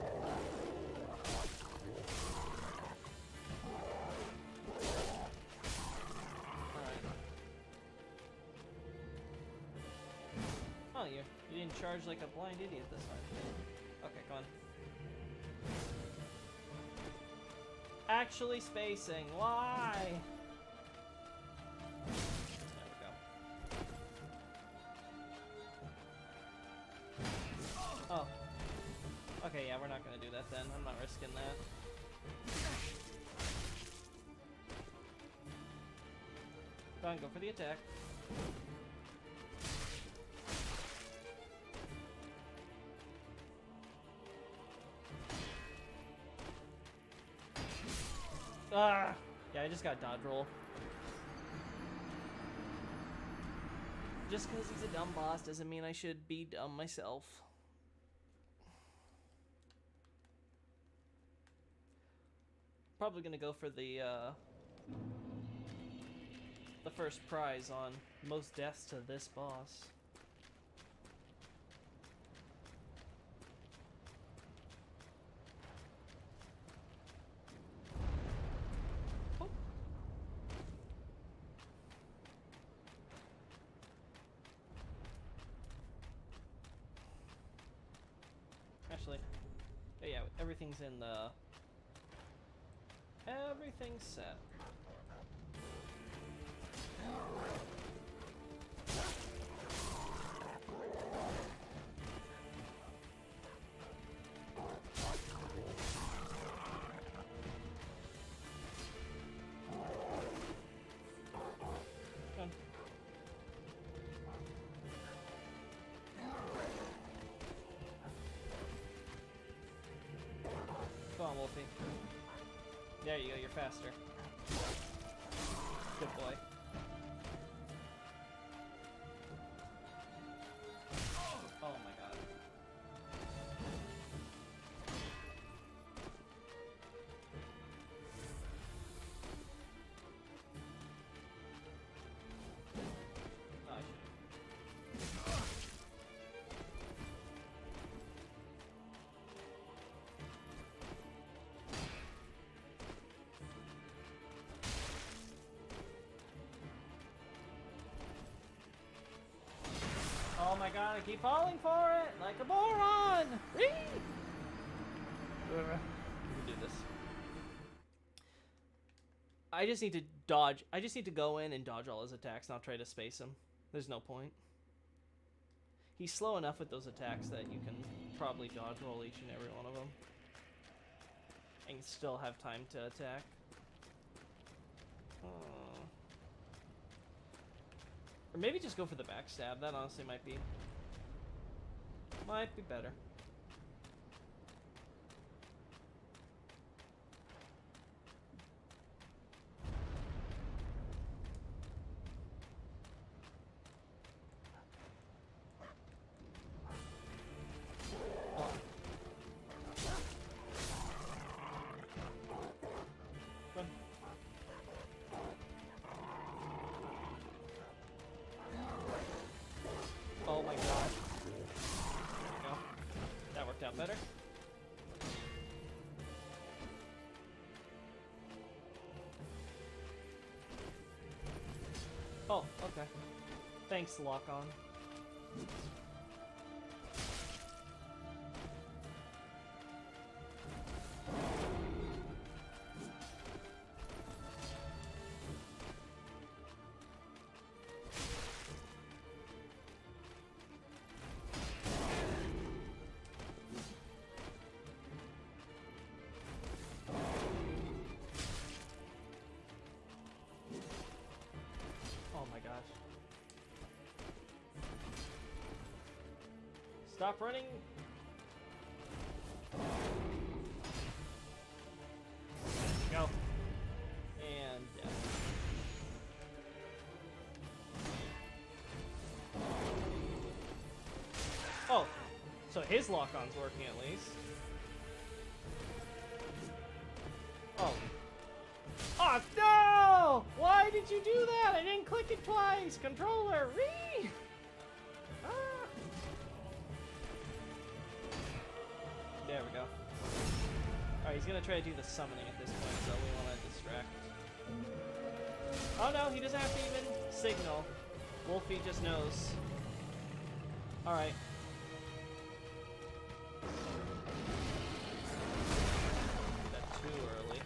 Oh, you didn't charge like a blind idiot this time. Okay, come on. Actually spacing. Why? There we go. Oh. Okay, yeah, we're not gonna do that then. I'm not risking that. Go on, go for the attack. Ah! Yeah, I just got dodge roll. Just because he's a dumb boss doesn't mean I should be dumb myself. Probably gonna go for the first prize on most deaths to this boss. Actually, yeah, everything's in the... Everything's set. Come on. Come on, Wolfie. There you go, you're faster. Good boy. Oh my god. Oh, I should... Oh my god, I keep falling for it like a moron! Whee! We can do this. I just need to dodge. I just need to go in and dodge all his attacks, not try to space him. There's no point. He's slow enough with those attacks that you can probably dodge roll each and every one of them. And still have time to attack. Or maybe just go for the backstab. That honestly might be better. Oh my god. There we go. That worked out better. Oh, okay. Thanks, lock on. Stop running. Go. And death. So his lock-on's working at least. Oh. Oh, no! Why did you do that? I didn't click it twice! Controller, re! Ah. There we go. Alright, he's gonna try to do the summoning at this point, so we want to distract. Oh no, he doesn't have to even signal. Wolfie just knows. Alright. That too early.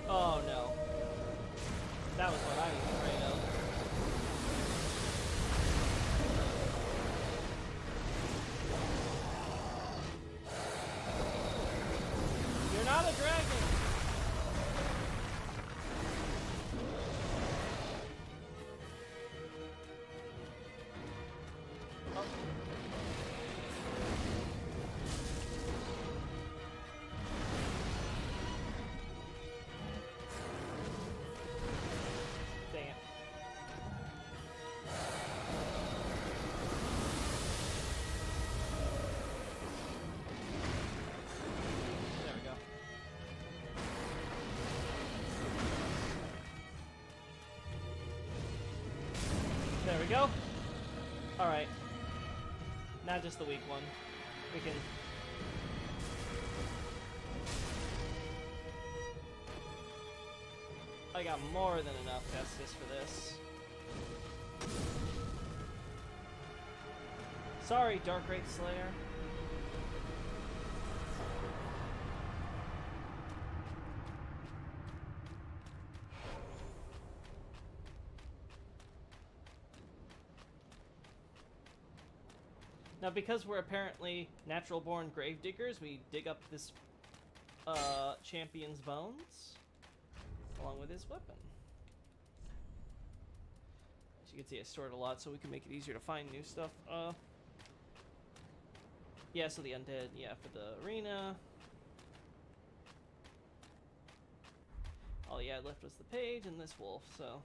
Oh no. That was what I was afraid of. You're not a dragon! Oh. Dang it. There we go. There we go. Alright. Not just the weak one. We can... I got more than enough Estus for this. Sorry, Dark Wraith Slayer. Now, because we're apparently natural-born grave diggers, we dig up this champion's bones along with his weapon. As you can see, I stored a lot so we can make it easier to find new stuff. Yeah, so the undead, yeah, for the arena. All he had left was the page and this wolf, so...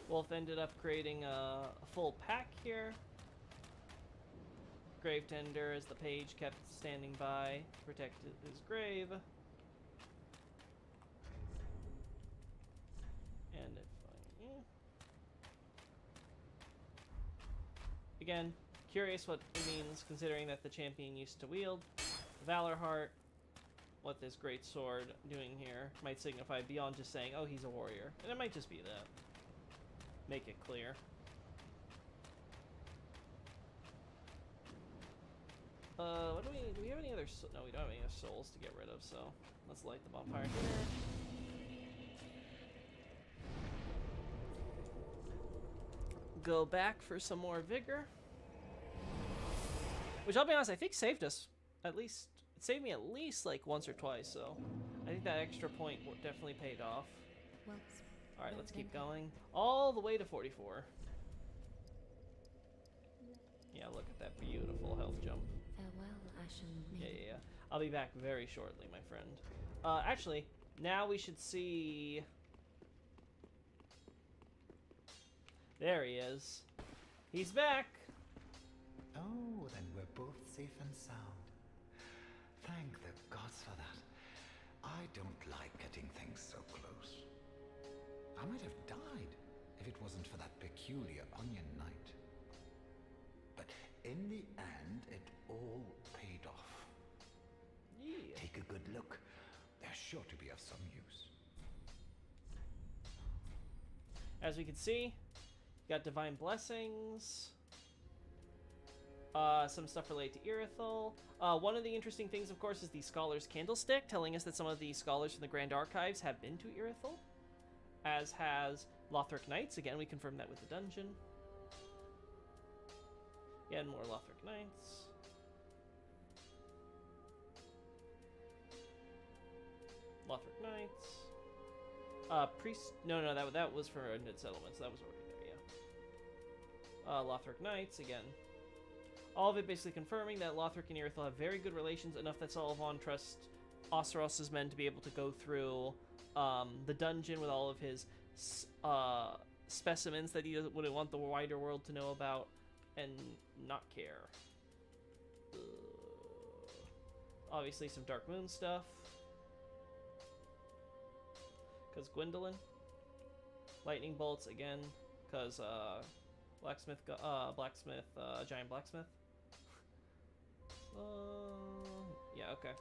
Wolf ended up creating a full pack here. Gravetender, as the page kept standing by to protect his grave. And if I... Yeah. Again, curious what it means, considering that the champion used to wield the Valor Heart. What this great sword doing here might signify beyond just saying, oh, he's a warrior. And it might just be that. Make it clear. What do we have any other, no, we don't have any other souls to get rid of, so let's light the bonfire here. Go back for some more vigor. Which, I'll be honest, I think saved us at least, it saved me at least like once or twice, so I think that extra point definitely paid off. Alright, let's keep going. All the way to 44. Yeah, look at that beautiful health jump. Farewell, Ashen Maiden. Yeah. I'll be back very shortly, my friend. Actually, now we should see... There he is. He's back! Oh, then we're both safe and sound. Thank the gods for that. I don't like getting things so close. I might have died if it wasn't for that peculiar onion knight. But in the end, it all paid off. Yeah. Take a good look. They're sure to be of some use. As we can see, got divine blessings. Some stuff related to Irithel. One of the interesting things, of course, is the Scholar's Candlestick, telling us that some of the scholars from the Grand Archives have been to Irithel, as has Lothric Knights. Again, we confirmed that with the dungeon. Again, more Lothric Knights. Lothric Knights. Priest... No, that was for Undead Settlements. That was already there, yeah. Lothric Knights, again. All of it basically confirming that Lothric and Irithyll have very good relations, enough that Salavon trusts Osteros' men to be able to go through the dungeon with all of his specimens that he wouldn't want the wider world to know about and not care. Obviously some Dark Moon stuff. Because Gwendolyn. Lightning bolts again, because giant blacksmith. Yeah, okay.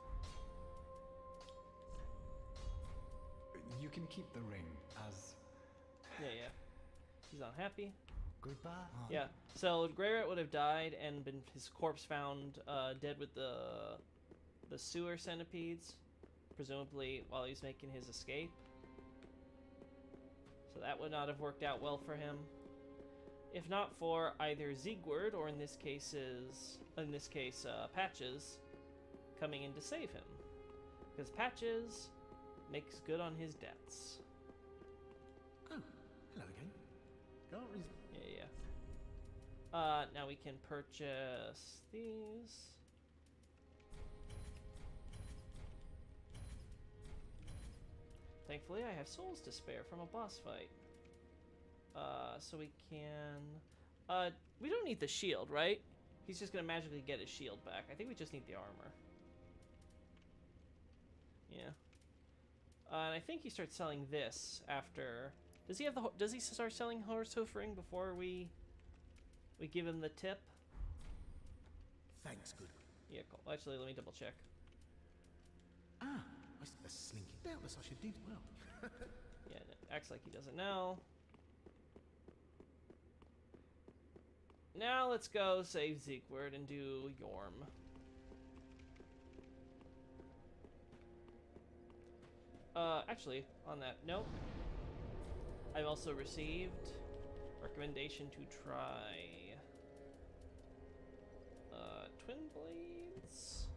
You can keep the ring as... Yeah. He's unhappy. Goodbye. Yeah, so Greyrat would have died and been his corpse found dead with the sewer centipedes, presumably while he was making his escape. So that would not have worked out well for him. If not for either Siegward or in this case Patches coming in to save him, because Patches makes good on his debts. Oh, hello again. Can't resist. Yeah. Now we can purchase these. Thankfully, I have souls to spare from a boss fight. So we can... we don't need the shield, right? He's just gonna magically get his shield back. I think we just need the armor. Yeah. And I think he starts selling this after... Does he have the... Does he start selling Horsehoof Ring before we give him the tip? Thanks, good. Yeah, cool. Actually, let me double check. Ah, I see a slinky. Doubtless I should do well. Yeah, no, acts like he doesn't know. Now let's go save Siegward and do Yhorm. Actually, on that note, I've also received recommendation to try Twin Blades.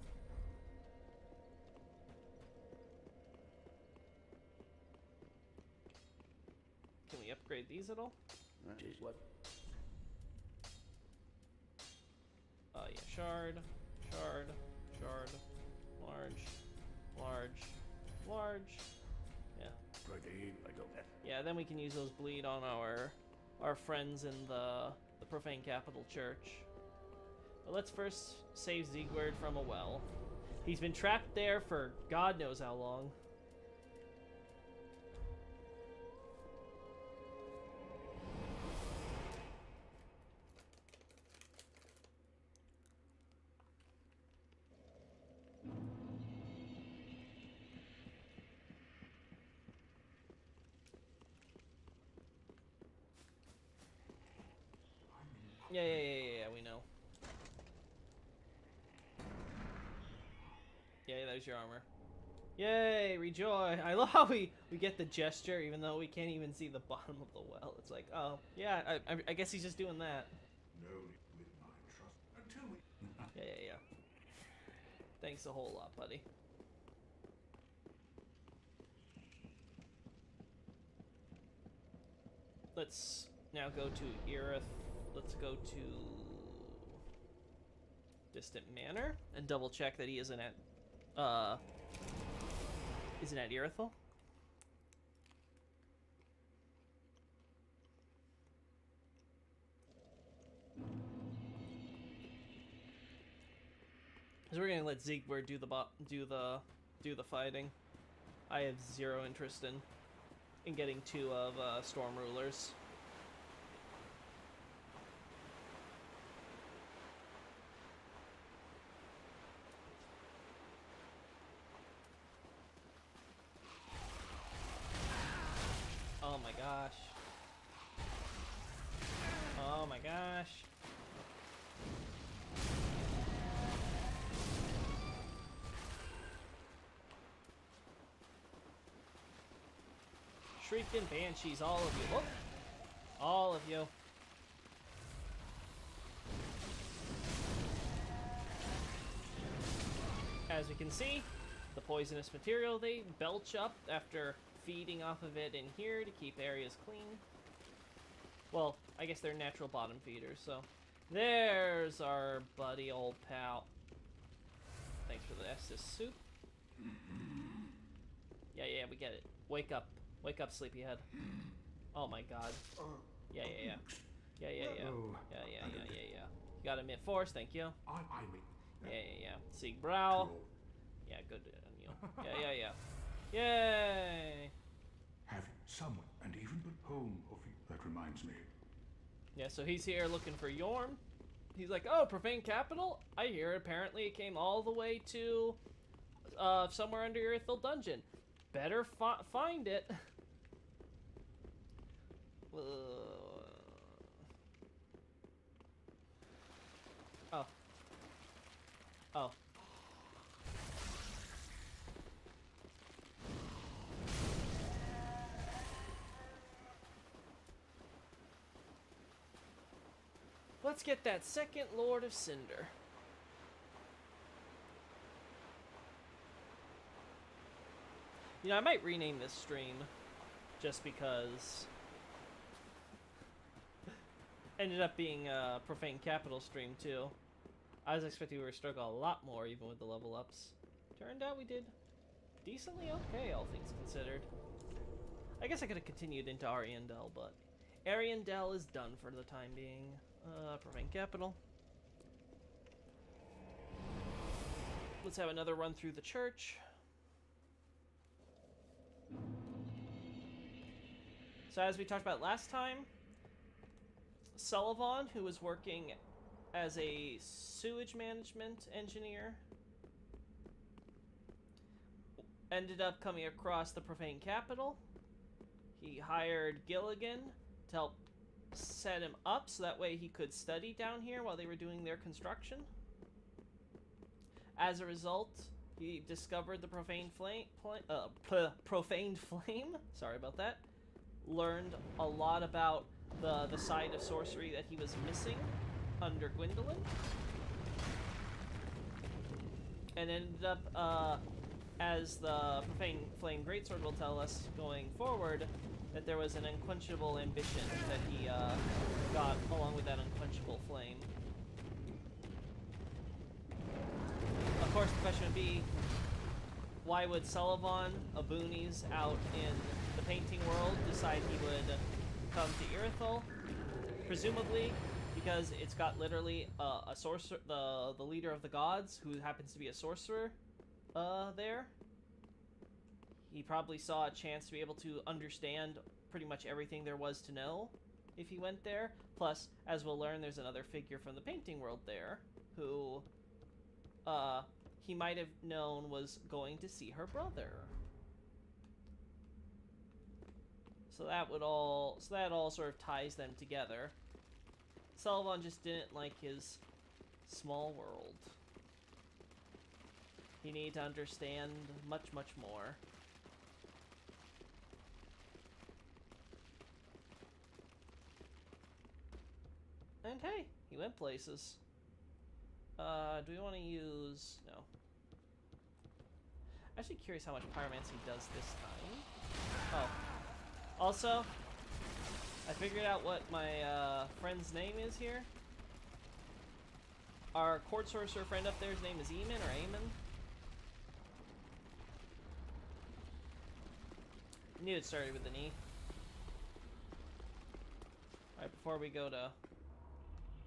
Can we upgrade these at all? What? Yeah, shard, large. Yeah. Yeah, then we can use those bleed on our friends in the Profaned Capital Church. But let's first save Siegward from a well. He's been trapped there for God knows how long. Yeah, we know. Yeah, there's your armor. Yay, rejoice! I love how we get the gesture even though we can't even see the bottom of the well. It's like, oh, yeah, I guess he's just doing that. No, with my trust. Until we... Yeah. Thanks a whole lot, buddy. Let's now go to Irith. Let's go to Distant Manor and double check that he isn't at Irithyll. Because we're gonna let Siegward do the fighting. I have zero interest in getting two of Storm Rulers. Oh my gosh. Oh my gosh. Shrieking Banshees, all of you. Look! All of you. As we can see, the poisonous material they belch up after feeding off of it in here to keep areas clean. Well, I guess they're natural bottom feeders, so There's our buddy old pal. Thanks for the Estus soup. Yeah, we get it. Wake up, sleepyhead. Oh my god. Yeah. You gotta admit force, thank you. I mean, Yeah. Siegbrow. Yeah, good on you. Yeah. Yay! having someone and even but home of you. That reminds me. Yeah, so he's here looking for Yhorm. He's like, oh, Profaned Capital? I hear apparently it came all the way to somewhere under your Ithil dungeon. Better find it. Oh. Let's get that second Lord of Cinder. You know, I might rename this stream just because ended up being a Profaned Capital stream too. I was expecting we were struggling a lot more even with the level ups. Turned out we did decently okay, all things considered. I guess I could have continued into Ariandel, but Ariandel is done for the time being. Profaned Capital. Let's have another run through the church. So as we talked about last time, Sullivan, who was working as a sewage management engineer, ended up coming across the Profaned Capital. He hired Gilligan to help set him up so that way he could study down here while they were doing their construction. As a result, he discovered the Profaned Flame. Sorry about that. Learned a lot about the side of sorcery that he was missing under Gwendolyn. And ended up, as the Profaned Flame Greatsword will tell us going forward, that there was an unquenchable ambition that he got along with that unquenchable flame. Of course, the question would be, why would Sullivan, a boonies out in the painting world, decide he would come to Irithyll? Presumably because it's got literally a sorcerer, the leader of the gods, who happens to be a sorcerer there. He probably saw a chance to be able to understand pretty much everything there was to know if he went there. Plus, as we'll learn, there's another figure from the painting world there who he might have known was going to see her brother. So that all sort of ties them together. Sullivan just didn't like his small world. He needed to understand much, much more. And hey, he went places. Do we want to use... No. Actually curious how much pyromancy does this time. Oh. Also, I figured out what my friend's name is here. Our court sorcerer friend up there's name is Eamon or Eamon. Knew it started with an E. Alright, before we go to...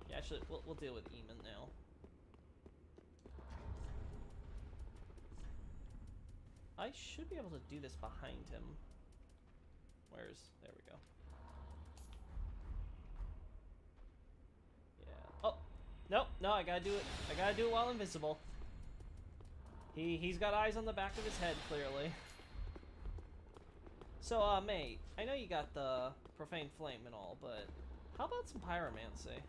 Yeah, actually, we'll deal with Eamon now. I should be able to do this behind him. There we go. Yeah. Oh! No, I gotta do it. I gotta do it while invisible. He's got eyes on the back of his head, clearly. So, mate, I know you got the Profaned Flame and all, but how about some pyromancy?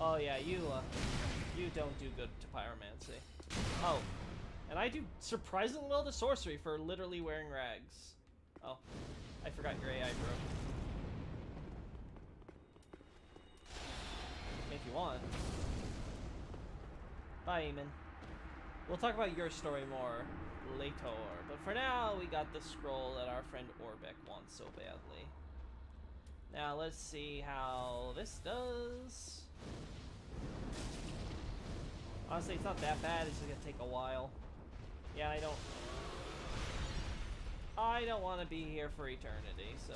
Oh yeah, you don't do good to pyromancy. Oh, and I do surprisingly well to sorcery for literally wearing rags. Oh, I forgot your AI broke. If you want. Bye, Eamon. We'll talk about your story more later, but for now, we got the scroll that our friend Orbeck wants so badly. Now let's see how this does. Honestly, it's not that bad. It's just gonna take a while. Yeah, I don't want to be here for eternity, so.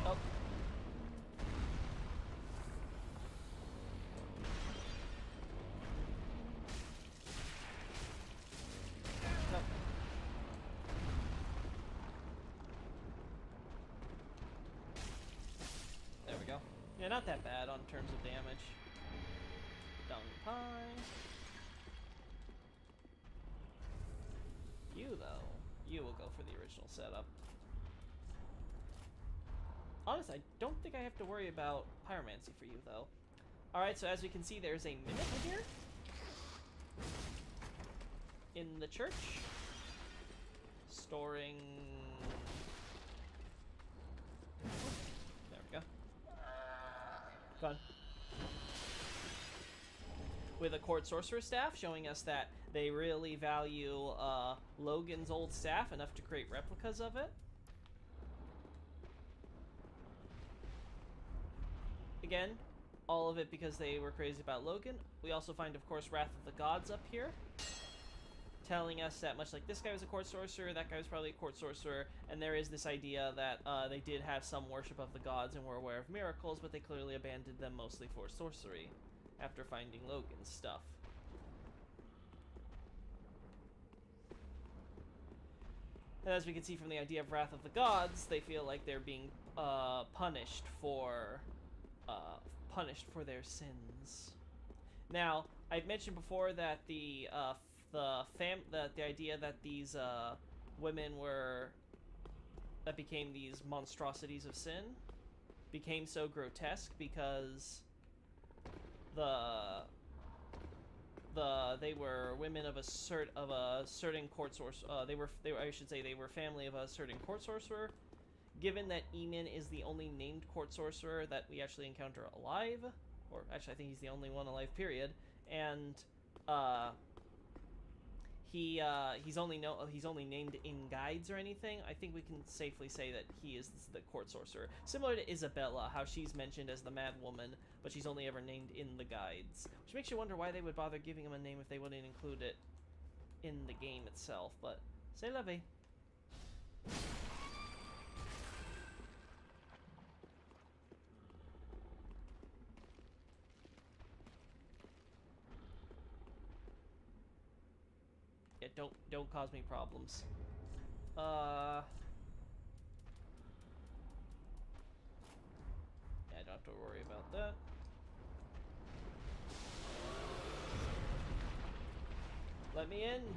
Oh. No. There we go. Yeah, not that bad on terms of damage. Dung pie. You, though, you will go for the original setup. Honestly, I don't think I have to worry about pyromancy for you, though. Alright, so as we can see, there's a mimic here. In the church. Storing... There we go. Go on. With a court sorcerer staff, showing us that they really value Logan's old staff enough to create replicas of it. Again, all of it because they were crazy about Logan. We also find, of course, Wrath of the Gods up here, telling us that much like this guy was a court sorcerer, that guy was probably a court sorcerer, and there is this idea that they did have some worship of the gods and were aware of miracles, but they clearly abandoned them mostly for sorcery after finding Logan's stuff. And as we can see from the idea of Wrath of the Gods, they feel like they're being punished for their sins. Now, I've mentioned before that the idea that these women that became these monstrosities of sin became so grotesque because they were women of a certain court sorcerer. They were family of a certain court sorcerer. Given that Eamon is the only named court sorcerer that we actually encounter alive, or actually I think he's the only one alive, period, and he's only named in guides or anything, I think we can safely say that he is the court sorcerer. Similar to Isabella, how she's mentioned as the Mad Woman, but she's only ever named in the guides, which makes you wonder why they would bother giving him a name if they wouldn't include it in the game itself. But c'est la vie. Yeah, don't cause me problems. Yeah, I don't have to worry about that. Let me in.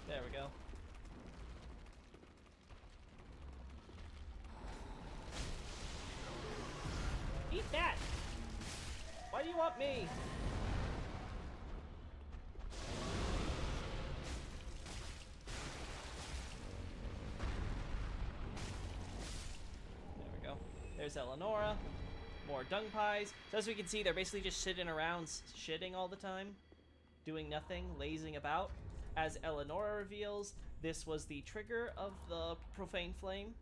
There we go. Eat that! Why do you want me? There we go. There's Eleonora. More dung pies. So as we can see, they're basically just sitting around shitting all the time. Doing nothing, lazing about. As Eleonora reveals, this was the trigger of the profane flame.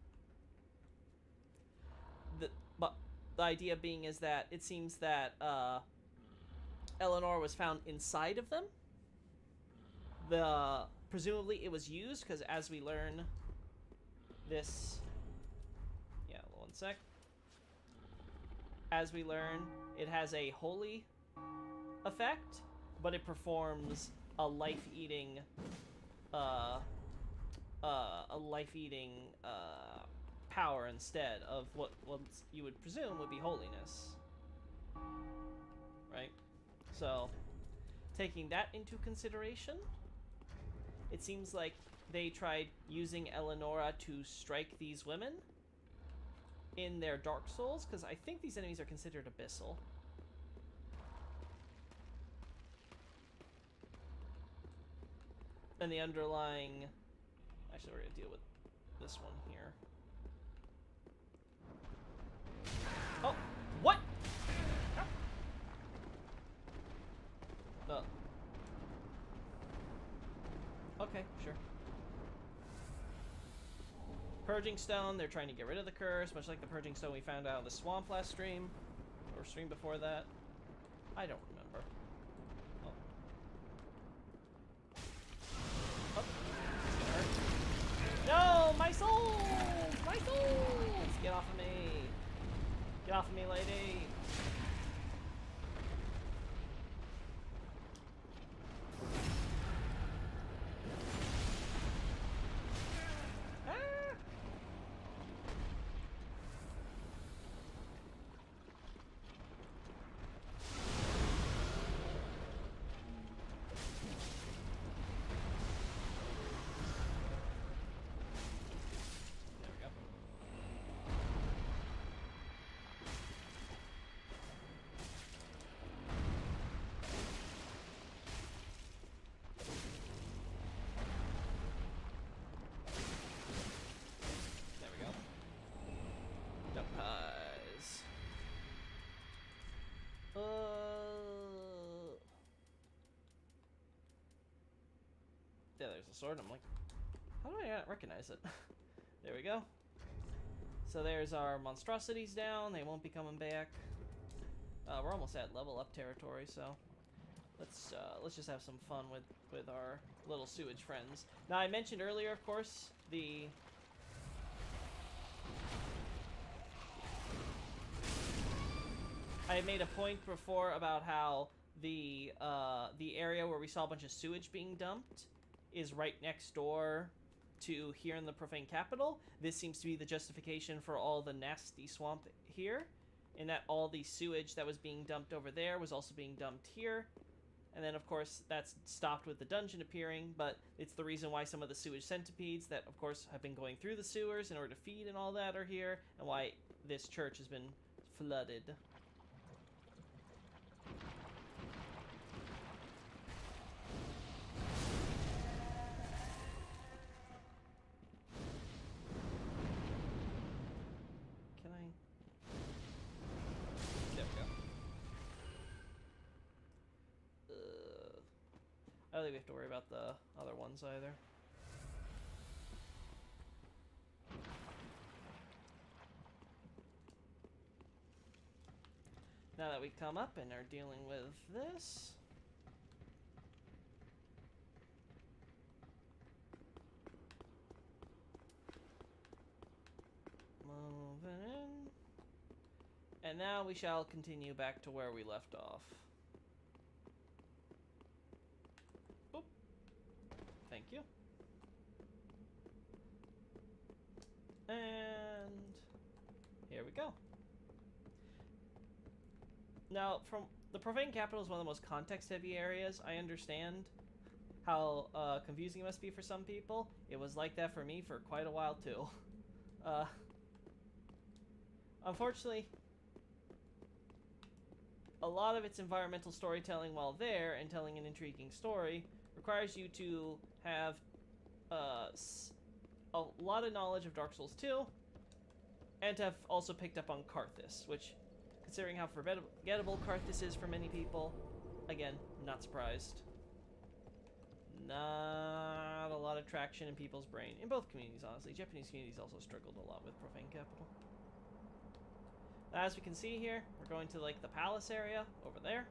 But the idea being is that it seems that Eleonora was found inside of them. Presumably it was used because as we learn this, yeah, one sec. As we learn, it has a holy effect, but it performs a life-eating power instead of what you would presume would be holiness, right? So, taking that into consideration, it seems like they tried using Eleonora to strike these women, in their Dark Souls, because I think these enemies are considered abyssal. And the underlying... Actually, we're going to deal with this one here. Oh! What?! Oh. Okay, sure. Purging Stone, they're trying to get rid of the curse, much like the Purging Stone we found out in the swamp last stream. Or stream before that. I don't remember. Oh. Oh. It's gonna hurt. No! My souls! My souls! Get off of me! Get off of me, lady! Yeah, there's a sword. I'm like, how do I not recognize it? There we go. So there's our monstrosities down. They won't be coming back. We're almost at level up territory, so let's just have some fun with our little sewage friends. Now, I mentioned earlier, of course, I made a point before about how the area where we saw a bunch of sewage being dumped is right next door to here in the Profaned Capital. This seems to be the justification for all the nasty swamp here, in that all the sewage that was being dumped over there was also being dumped here. And then, of course, that's stopped with the dungeon appearing, but it's the reason why some of the sewage centipedes that, of course, have been going through the sewers in order to feed and all that are here, and why this church has been flooded. I don't think we have to worry about the other ones either. Now that we come up and are dealing with this, moving in, and now we shall continue back to where we left off. Thank you. And here we go. Now, from the Profaned Capital is one of the most context-heavy areas. I understand how confusing it must be for some people. It was like that for me for quite a while too. Unfortunately, a lot of its environmental storytelling while there and telling an intriguing story requires you to have a lot of knowledge of Dark Souls 2, and to have also picked up on Karthus, which, considering how forgettable Karthus is for many people, again, not surprised. Not a lot of traction in people's brain, in both communities, honestly. Japanese communities also struggled a lot with Profaned Capital. As we can see here, we're going to, like, the palace area over there.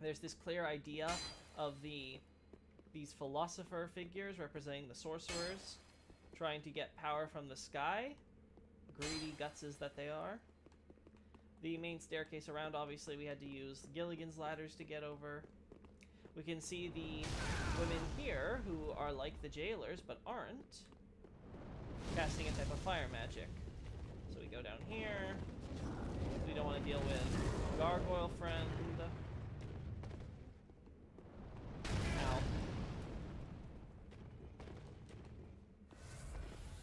There's this clear idea of these philosopher figures representing the sorcerers trying to get power from the sky, greedy gutses that they are. The main staircase around, obviously, we had to use Gilligan's ladders to get over. We can see the women here, who are like the jailers, but aren't, casting a type of fire magic. So we go down here. We don't want to deal with Gargoyle Friend. Ow.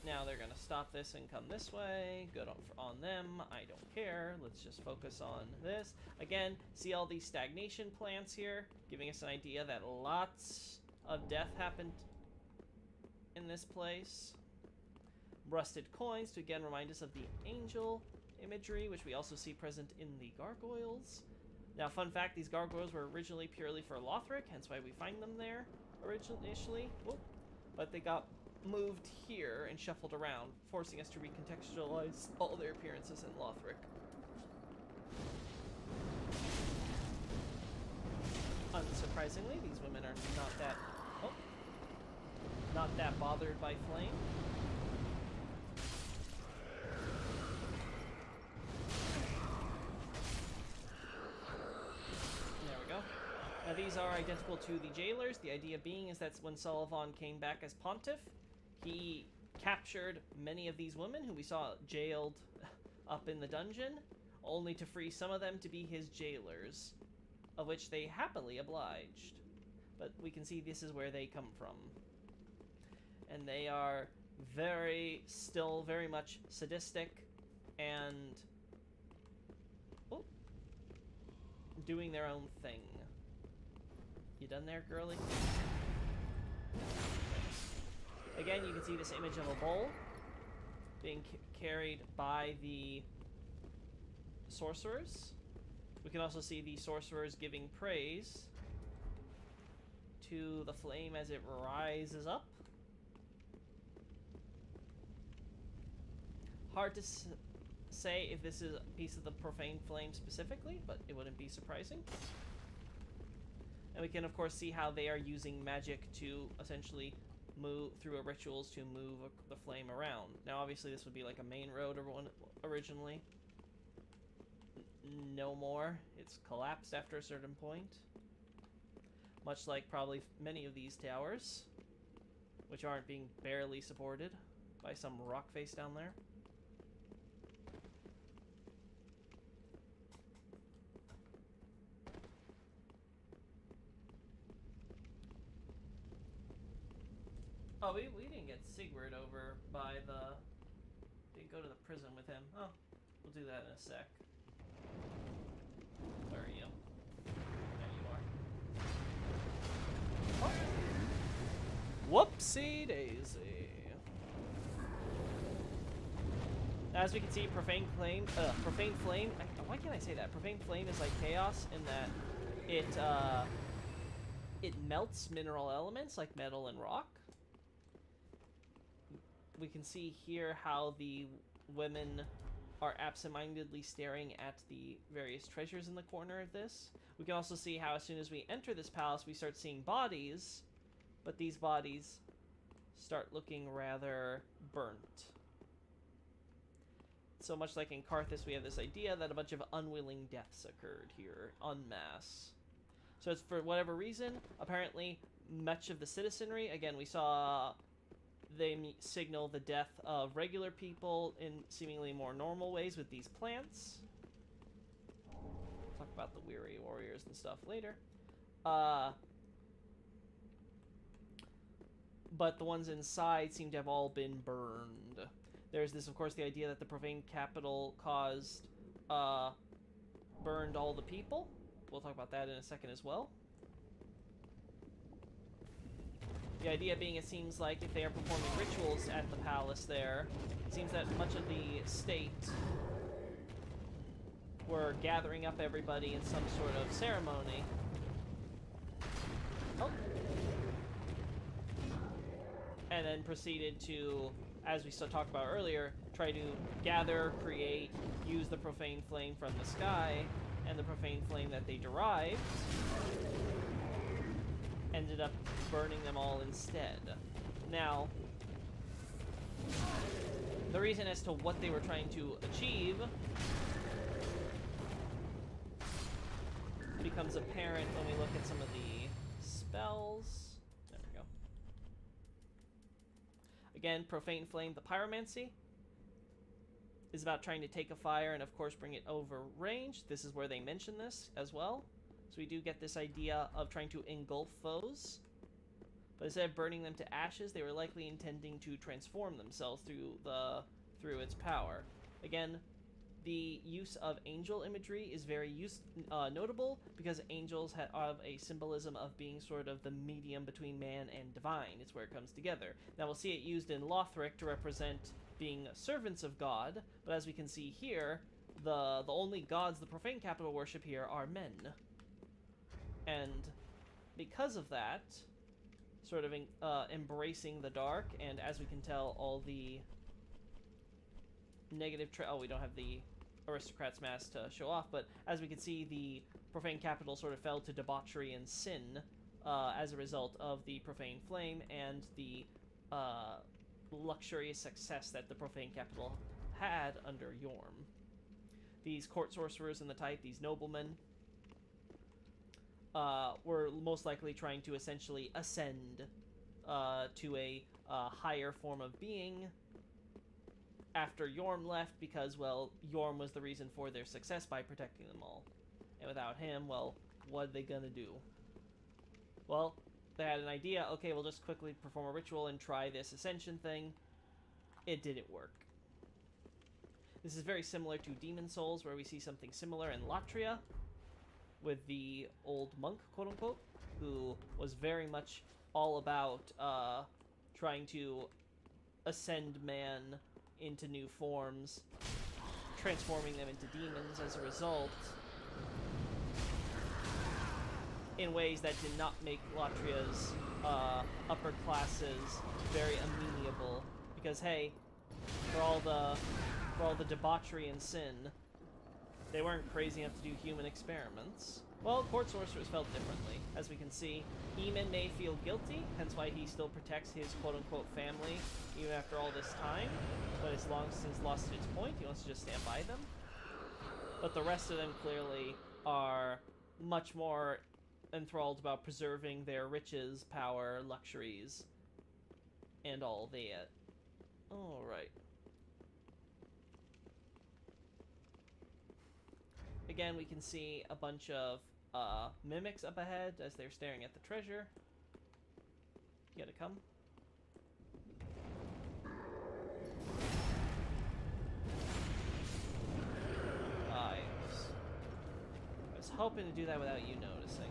Now they're gonna stop this and come this way. Good on them. I don't care. Let's just focus on this. Again, see all these stagnation plants here, giving us an idea that lots of death happened in this place. Rusted coins to again remind us of the angel imagery, which we also see present in the gargoyles. Now, fun fact, these gargoyles were originally purely for Lothric, hence why we find them there initially. Whoop. But they got moved here and shuffled around, forcing us to recontextualize all their appearances in Lothric. Unsurprisingly, these women are not that bothered by flame. There we go. Now these are identical to the jailers. The idea being is that when Sullivan came back as pontiff, he captured many of these women who we saw jailed up in the dungeon, only to free some of them to be his jailers, of which they happily obliged. But we can see this is where they come from. And they are still very much sadistic and doing their own thing. You done there, girly? Again, you can see this image of a bull being carried by the sorcerers. We can also see the sorcerers giving praise to the flame as it rises up. Hard to say if this is a piece of the Profaned Flame specifically, but it wouldn't be surprising. And we can, of course, see how they are using magic to essentially move through rituals to move the flame around. Now, obviously, this would be like a main road or one originally. No more. It's collapsed after a certain point. Much like probably many of these towers, which aren't being barely supported by some rock face down there. Oh, we didn't get Siegward over by the... Didn't go to the prison with him. Oh, we'll do that in a sec. Where are you? There you are. Oh. Whoopsie daisy. As we can see, Profaned Flame... why can't I say that? Profaned Flame is like chaos in that it melts mineral elements like metal and rock. We can see here how the women are absentmindedly staring at the various treasures in the corner of this. We can also see how as soon as we enter this palace, we start seeing bodies, but these bodies start looking rather burnt. So much like in Carthus, we have this idea that a bunch of unwilling deaths occurred here, en masse. So it's for whatever reason, apparently much of the citizenry, again, we saw... They signal the death of regular people in seemingly more normal ways with these plants. We'll talk about the weary warriors and stuff later. But the ones inside seem to have all been burned. There's this, of course, the idea that the Profaned Capital burned all the people. We'll talk about that in a second as well. The idea being, it seems like if they are performing rituals at the palace there, it seems that much of the state were gathering up everybody in some sort of ceremony. Oh. And then proceeded to, as we talked about earlier, try to gather, create, use the Profaned Flame from the sky, and the Profaned Flame that they derived ended up burning them all instead. Now, the reason as to what they were trying to achieve becomes apparent when we look at some of the spells. There we go. Again, Profaned Flame, the pyromancy, is about trying to take a fire and, of course, bring it over range. This is where they mention this as well. So we do get this idea of trying to engulf foes But instead of burning them to ashes, they were likely intending to transform themselves through its power. Again, the use of angel imagery is very notable because angels have a symbolism of being sort of the medium between man and divine. It's where it comes together. Now we'll see it used in Lothric to represent being servants of God, but as we can see here, the only gods the Profaned Capital worship here are men. And because of that, sort of embracing the dark, and as we can tell, all the negative oh, we don't have the aristocrat's mask to show off, but as we can see, the Profaned Capital sort of fell to debauchery and sin as a result of the Profane Flame and the luxurious success that the Profaned Capital had under Yhorm. These court sorcerers and the type, these noblemen, were most likely trying to essentially ascend to a higher form of being after Yhorm left because, well, Yhorm was the reason for their success by protecting them all. And without him, well, what are they gonna do? Well, they had an idea. Okay, we'll just quickly perform a ritual and try this ascension thing. It didn't work. This is very similar to Demon Souls, where we see something similar in Latria with the old monk, quote-unquote, who was very much all about trying to ascend man into new forms, transforming them into demons as a result, in ways that did not make Latria's upper classes very amenable. Because hey, for all the debauchery and sin, they weren't crazy enough to do human experiments. Well, court sorcerers felt differently. As we can see, Eamon may feel guilty, hence why he still protects his quote-unquote family, even after all this time. But it's long since lost its point, he wants to just stand by them. But the rest of them clearly are much more enthralled about preserving their riches, power, luxuries, and all that. Alright. Again, we can see a bunch of mimics up ahead as they're staring at the treasure. You gotta come. I was hoping to do that without you noticing.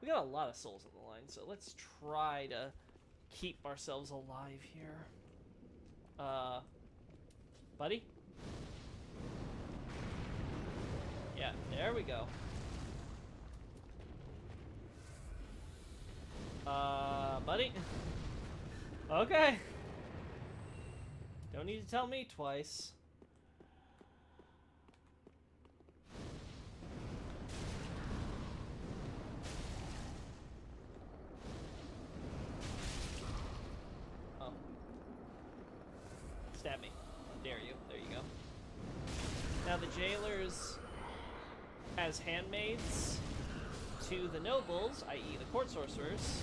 We got a lot of souls on the line, so let's try to keep ourselves alive here. Buddy? Yeah, there we go. Buddy? Okay. Don't need to tell me twice. Stab me. How dare you. There you go. Now the jailers, as handmaids to the nobles, i.e. the court sorcerers,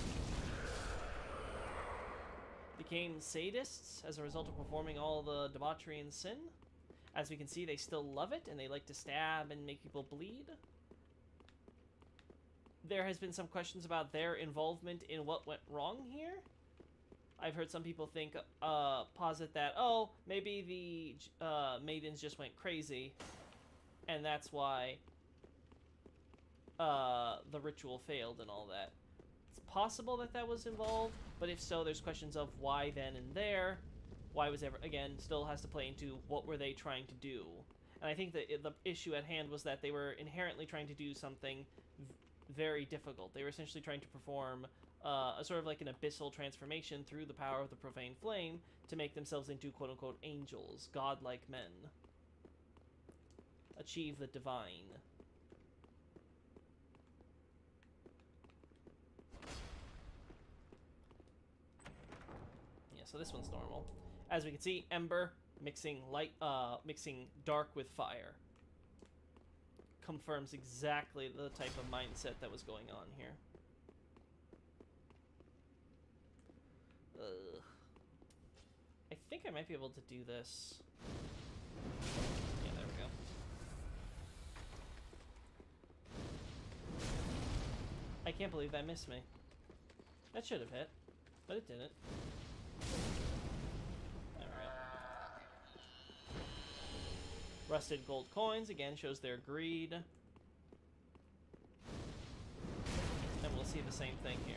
became sadists as a result of performing all the debauchery and sin. As we can see, they still love it, and they like to stab and make people bleed. There has been some questions about their involvement in what went wrong here. I've heard some people think, posit that, oh, maybe the maidens just went crazy, and that's why the ritual failed and all that. It's possible that that was involved, but if so, there's questions of why then and there. Why was ever, again, still has to play into what were they trying to do. And I think that the issue at hand was that they were inherently trying to do something very difficult. They were essentially trying to perform a sort of like an abyssal transformation through the power of the Profane Flame to make themselves into quote-unquote angels, godlike men. Achieve the divine. Yeah, so this one's normal. As we can see, Ember mixing light, mixing dark with fire. confirms exactly the type of mindset that was going on here. I think I might be able to do this. Yeah, there we go. I can't believe that missed me. That should have hit, but it didn't. There we go. Rusted gold coins, again, shows their greed. And we'll see the same thing here.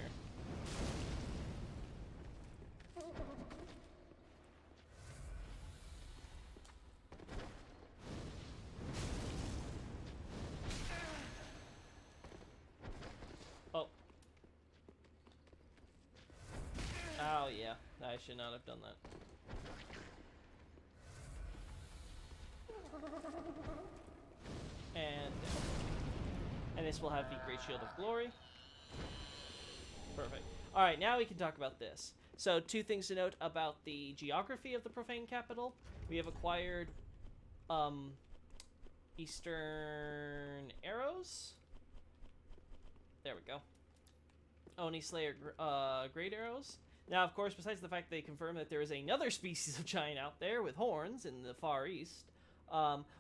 Oh, yeah. I should not have done that. And this will have the Great Shield of Glory. Perfect. Alright, now we can talk about this. So, two things to note about the geography of the Profaned Capital. We have acquired Eastern Arrows. There we go. Oni Slayer Great Arrows. Now, of course, besides the fact they confirm that there is another species of giant out there with horns in the Far East,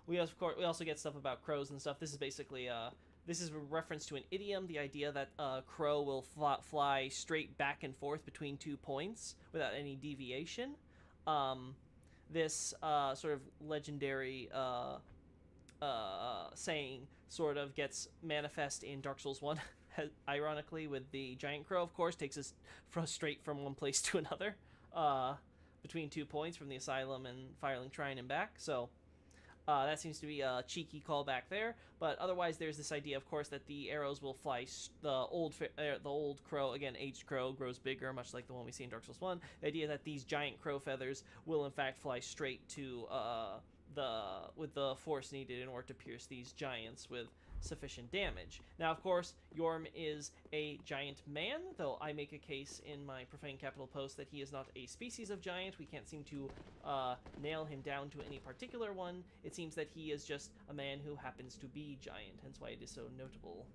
we also get stuff about crows and stuff. This is basically this is a reference to an idiom, the idea that a crow will fly straight back and forth between 2 points without any deviation. This sort of legendary saying sort of gets manifest in Dark Souls 1. Ironically, with the giant crow, of course, takes us straight from one place to another, between 2 points from the Asylum and Firelink Shrine and back. So that seems to be a cheeky callback there. But otherwise, there's this idea, of course, that the arrows will fly. The old crow, again, aged crow, grows bigger, much like the one we see in Dark Souls 1. The idea that these giant crow feathers will, in fact, fly straight to with the force needed in order to pierce these giants with sufficient damage. Now, of course, Yhorm is a giant man, though I make a case in my Profaned Capital post that he is not a species of giant. We can't seem to nail him down to any particular one. It seems that he is just a man who happens to be giant, hence why it is so notable.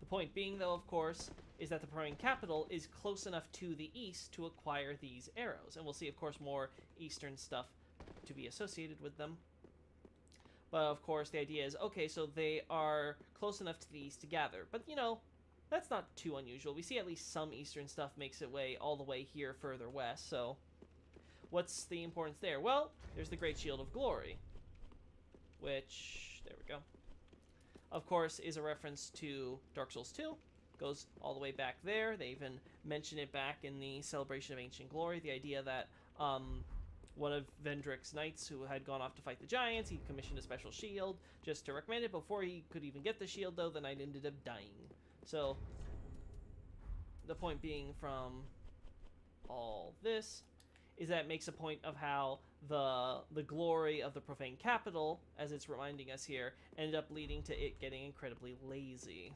The point being, though, of course, is that the Profaned Capital is close enough to the east to acquire these arrows. And we'll see, of course, more eastern stuff to be associated with them. But, of course, the idea is, okay, so they are close enough to the east to gather. But, you know, that's not too unusual. We see at least some eastern stuff makes its way all the way here further west, so what's the importance there? Well, there's the Great Shield of Glory, which, there we go, of course, is a reference to Dark Souls 2. Goes all the way back there. They even mention it back in the Celebration of Ancient Glory, the idea that one of Vendrick's knights who had gone off to fight the giants, he commissioned a special shield just to recommend it. Before he could even get the shield, though, the knight ended up dying. So, the point being from all this is that it makes a point of how the glory of the Profaned Capital, as it's reminding us here, ended up leading to it getting incredibly lazy.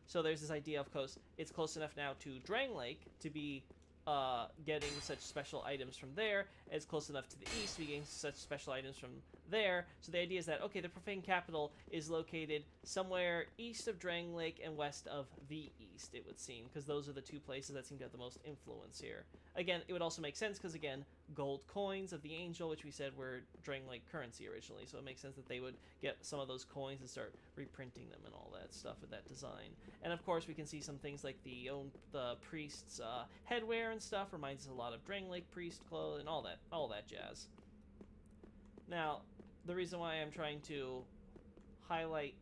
So there's this idea, of course, it's close enough now to Drang Lake to be getting such special items from there. It's close enough to the east to be getting such special items from there. So the idea is that, okay, the Profaned Capital is located somewhere east of Drang Lake and west of the east, it would seem, because those are the two places that seem to have the most influence here. Again, it would also make sense because, again, gold coins of the Angel, which we said were Drang Lake currency originally, so it makes sense that they would get some of those coins and start reprinting them and all that stuff with that design. And of course, we can see some things like the priest's headwear and stuff reminds us a lot of Drang Lake priest clothes and all that jazz. Now, the reason why I'm trying to highlight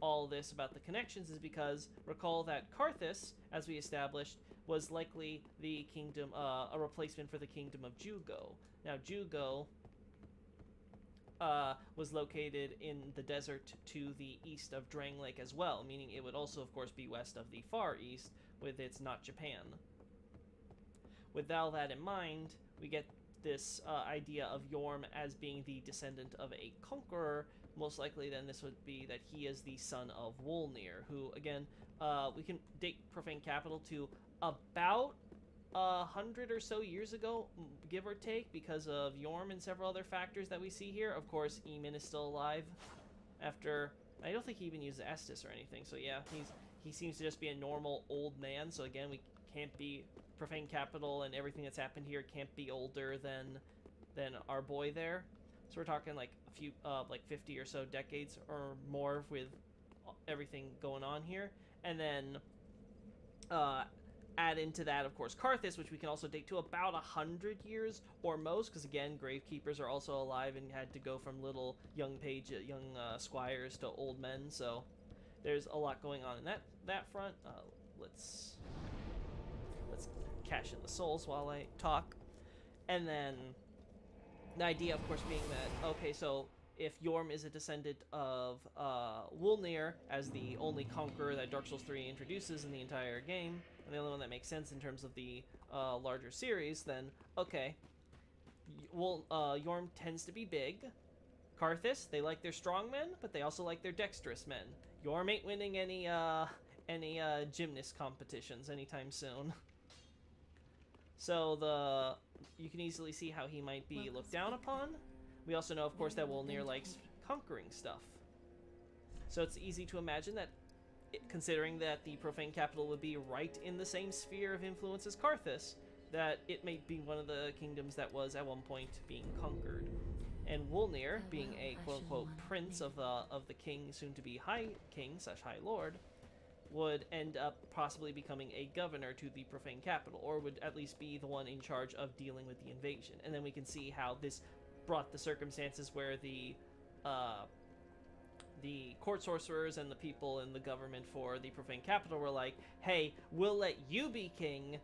all this about the connections is because recall that Karthus, as we established, was likely the kingdom, a replacement for the kingdom of Jugo. Now, Jugo was located in the desert to the east of Drang Lake as well, meaning it would also, of course, be west of the Far East, with its not Japan. With all that in mind, we get this idea of Yhorm as being the descendant of a conqueror. Most likely, then, this would be that he is the son of Wolnir, who, again, we can date Profaned Capital to about 100 or so years ago, give or take, because of Yhorm and several other factors that we see here. Of course, Eamon is still alive after... I don't think he even used Estus or anything, so yeah, he seems to just be a normal old man, so again, we can't be... Profaned Capital and everything that's happened here can't be older than our boy there. So we're talking like a few, like 50 or so decades or more with everything going on here. And then add into that, of course, Karthus, which we can also date to about 100 years or most, because again, gravekeepers are also alive and had to go from little young squires to old men. So there's a lot going on in that front. Let's cash in the souls while I talk. And then the idea, of course, being that, okay, so if Yhorm is a descendant of Wolnir as the only conqueror that Dark Souls 3 introduces in the entire game, and the only one that makes sense in terms of the larger series, then, okay, Yhorm tends to be big. Karthus, they like their strong men, but they also like their dexterous men. Yhorm ain't winning any gymnast competitions anytime soon. So you can easily see how he might be looked down upon. We also know, of course, that Wolnir likes conquering stuff. So it's easy to imagine that, considering that the Profaned Capital would be right in the same sphere of influence as Karthus, that it may be one of the kingdoms that was at one point being conquered. And Wolnir, being a quote-unquote prince of the king, soon-to-be High King / High Lord, would end up possibly becoming a governor to the Profaned Capital, or would at least be the one in charge of dealing with the invasion. And then we can see how this brought the circumstances where the court sorcerers and the people in the government for the Profaned Capital were like, hey, we'll let you be king,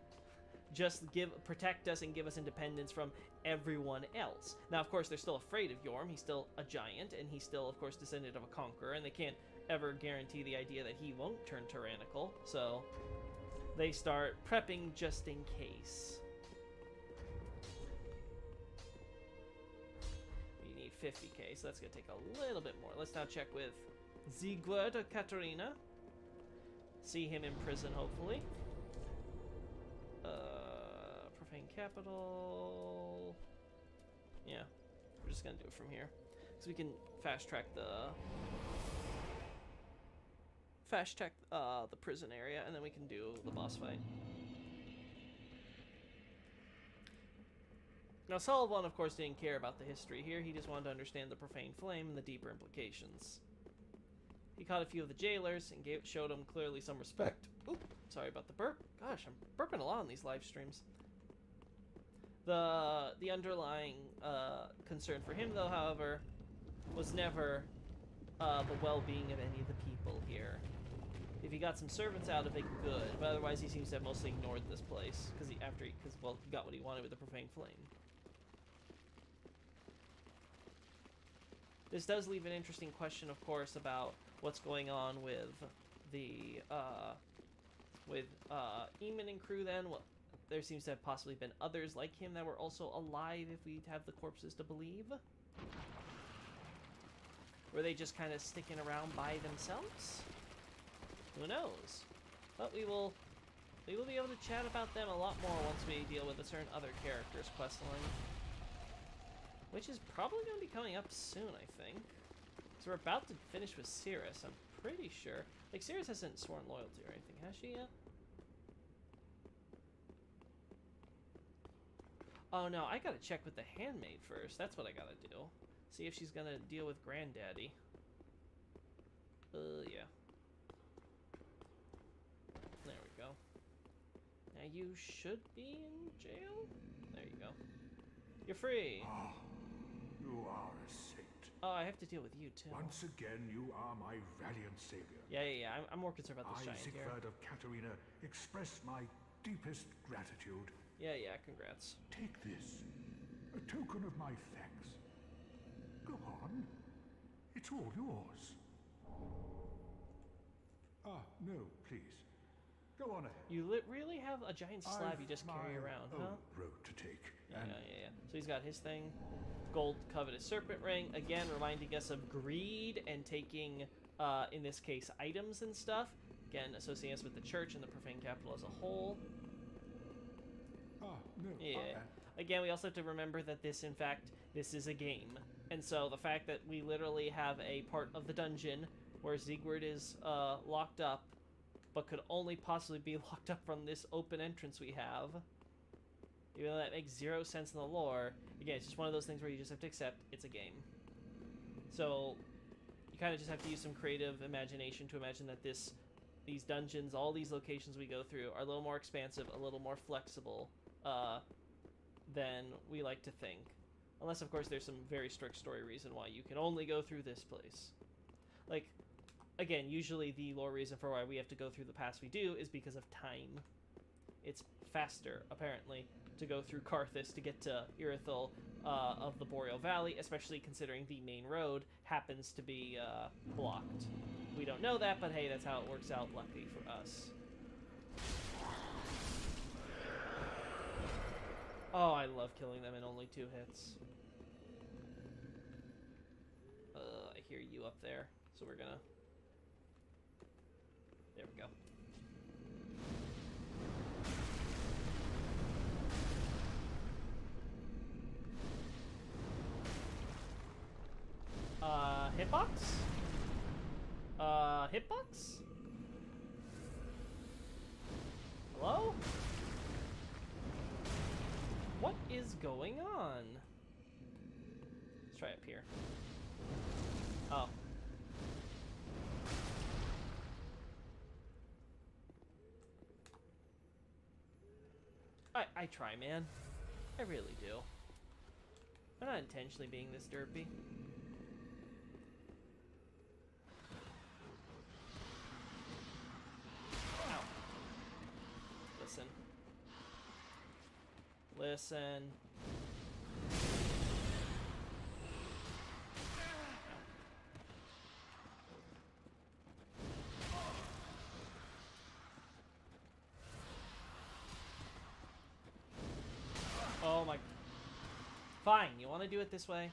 just protect us and give us independence from everyone else. Now, of course, they're still afraid of Yhorm. He's still a giant, and he's still, of course, descendant of a conqueror, and they can't ever guarantee the idea that he won't turn tyrannical, so they start prepping just in case. We need 50k, so that's going to take a little bit more. Let's now check with Siegward or Katarina. See him in prison, hopefully. Profaned Capital. Yeah, we're just going to do it from here. So we can fast track the prison area, and then we can do the boss fight. Now, Sullivan, of course, didn't care about the history here. He just wanted to understand the profane flame and the deeper implications. He caught a few of the jailers and showed them clearly some respect. Oop, sorry about the burp. Gosh, I'm burping a lot on these live streams. The underlying concern for him, though, however, was never the well-being of any of the people here. If he got some servants out of it, good. But otherwise, he seems to have mostly ignored this place because he got what he wanted with the profane flame. This does leave an interesting question, of course, about what's going on with the Eamon and crew. Then, well, there seems to have possibly been others like him that were also alive, if we have the corpses to believe. Were they just kind of sticking around by themselves? Who knows? But we will be able to chat about them a lot more once we deal with a certain other character's questline, which is probably going to be coming up soon, I think. So we're about to finish with Cirrus, I'm pretty sure. Like, Cirrus hasn't sworn loyalty or anything, has she yet? Oh no, I gotta check with the handmaid first. That's what I gotta do. See if she's gonna deal with Granddaddy. Yeah. There we go. Now you should be in jail? There you go. You're free. Ah, you are a saint. Oh, I have to deal with you too. Once again, you are my valiant savior. Yeah. I'm more concerned about this giant here. I, Siegward of Katarina, express my deepest gratitude. Yeah, congrats. Take this, a token of my thanks. Go on. It's all yours. Ah, no, please. Go on ahead. You really have a giant slab you just carry around, huh? Road to take. Yeah. So he's got his thing. Gold covetous serpent ring. Again, reminding us of greed and taking, in this case, items and stuff. Again, associating us with the church and the Profaned Capital as a whole. Ah, no. Yeah. Okay. Again, we also have to remember that this, in fact, this is a game. And so the fact that we literally have a part of the dungeon where Siegward is locked up, but could only possibly be locked up from this open entrance we have, even though that makes zero sense in the lore, again, it's just one of those things where you just have to accept it's a game. So you kind of just have to use some creative imagination to imagine that these dungeons, all these locations we go through, are a little more expansive, a little more flexible than we like to think. Unless, of course, there's some very strict story reason why you can only go through this place. Like, again, usually the lore reason for why we have to go through the paths we do is because of time. It's faster, apparently, to go through Karthus to get to Irithyll of the Boreal Valley, especially considering the main road happens to be blocked. We don't know that, but hey, that's how it works out, lucky for us. Oh, I love killing them in only 2 hits. I hear you up there, so we're gonna... There we go. Hitbox? Hitbox? Hello? What is going on? Let's try up here. Oh. I try, man. I really do. I'm not intentionally being this derpy. Ow. Listen. Listen. Oh my... Fine, you want to do it this way?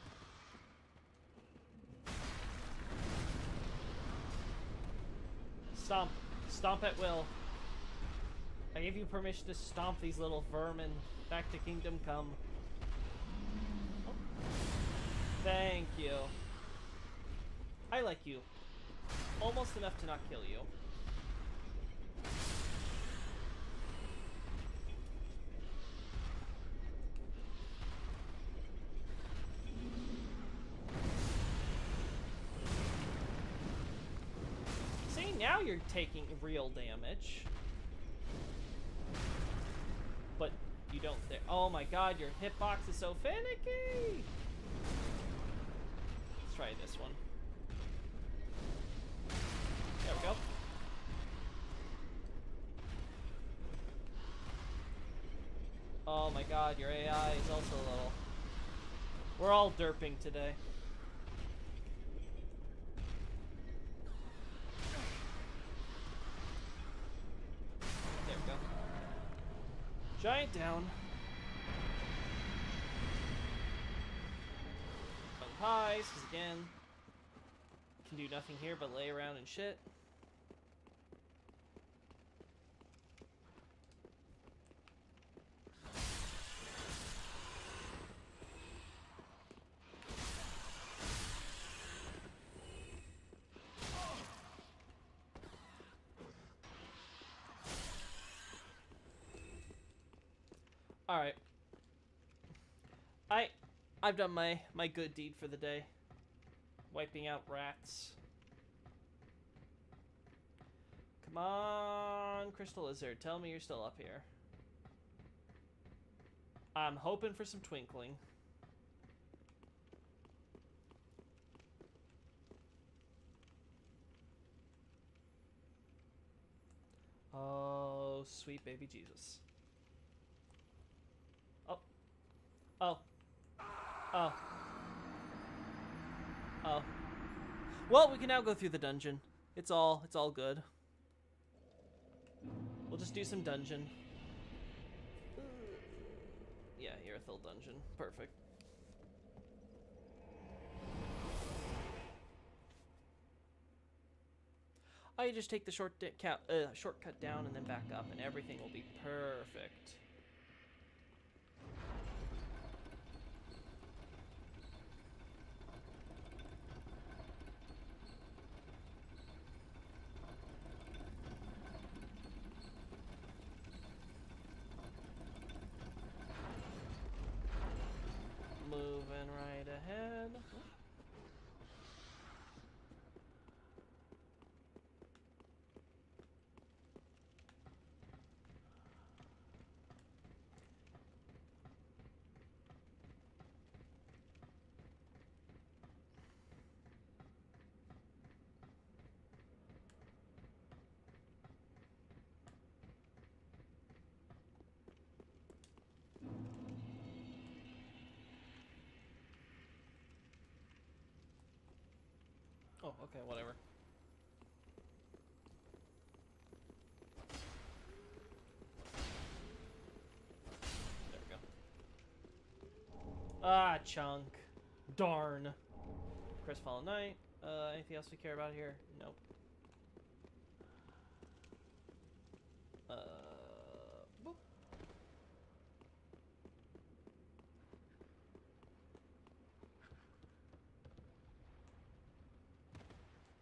Stomp. Stomp at will. I give you permission to stomp these little vermin back to Kingdom Come. Oh. Thank you. I like you. Almost enough to not kill you. See, now you're taking real damage. But you don't there. Oh my god, your hitbox is so finicky! Let's try this one. There we go. Oh my god, your AI is also a little... We're all derping today. There we go. Giant down. Highs, because again, can do nothing here but lay around and shit. All right. I've done my good deed for the day. Wiping out rats. Come on, Crystal Lizard. Tell me you're still up here. I'm hoping for some twinkling. Oh, sweet baby Jesus. Oh. Oh. Oh. Oh. Well, we can now go through the dungeon. It's all good. We'll just do some dungeon. Yeah, Irithyll dungeon. Perfect. Oh, you just take the shortcut down and then back up, and everything will be perfect. Oh, okay, whatever. There we go. Ah, chunk. Darn. Crestfallen Knight. Anything else we care about here? Nope. Boop.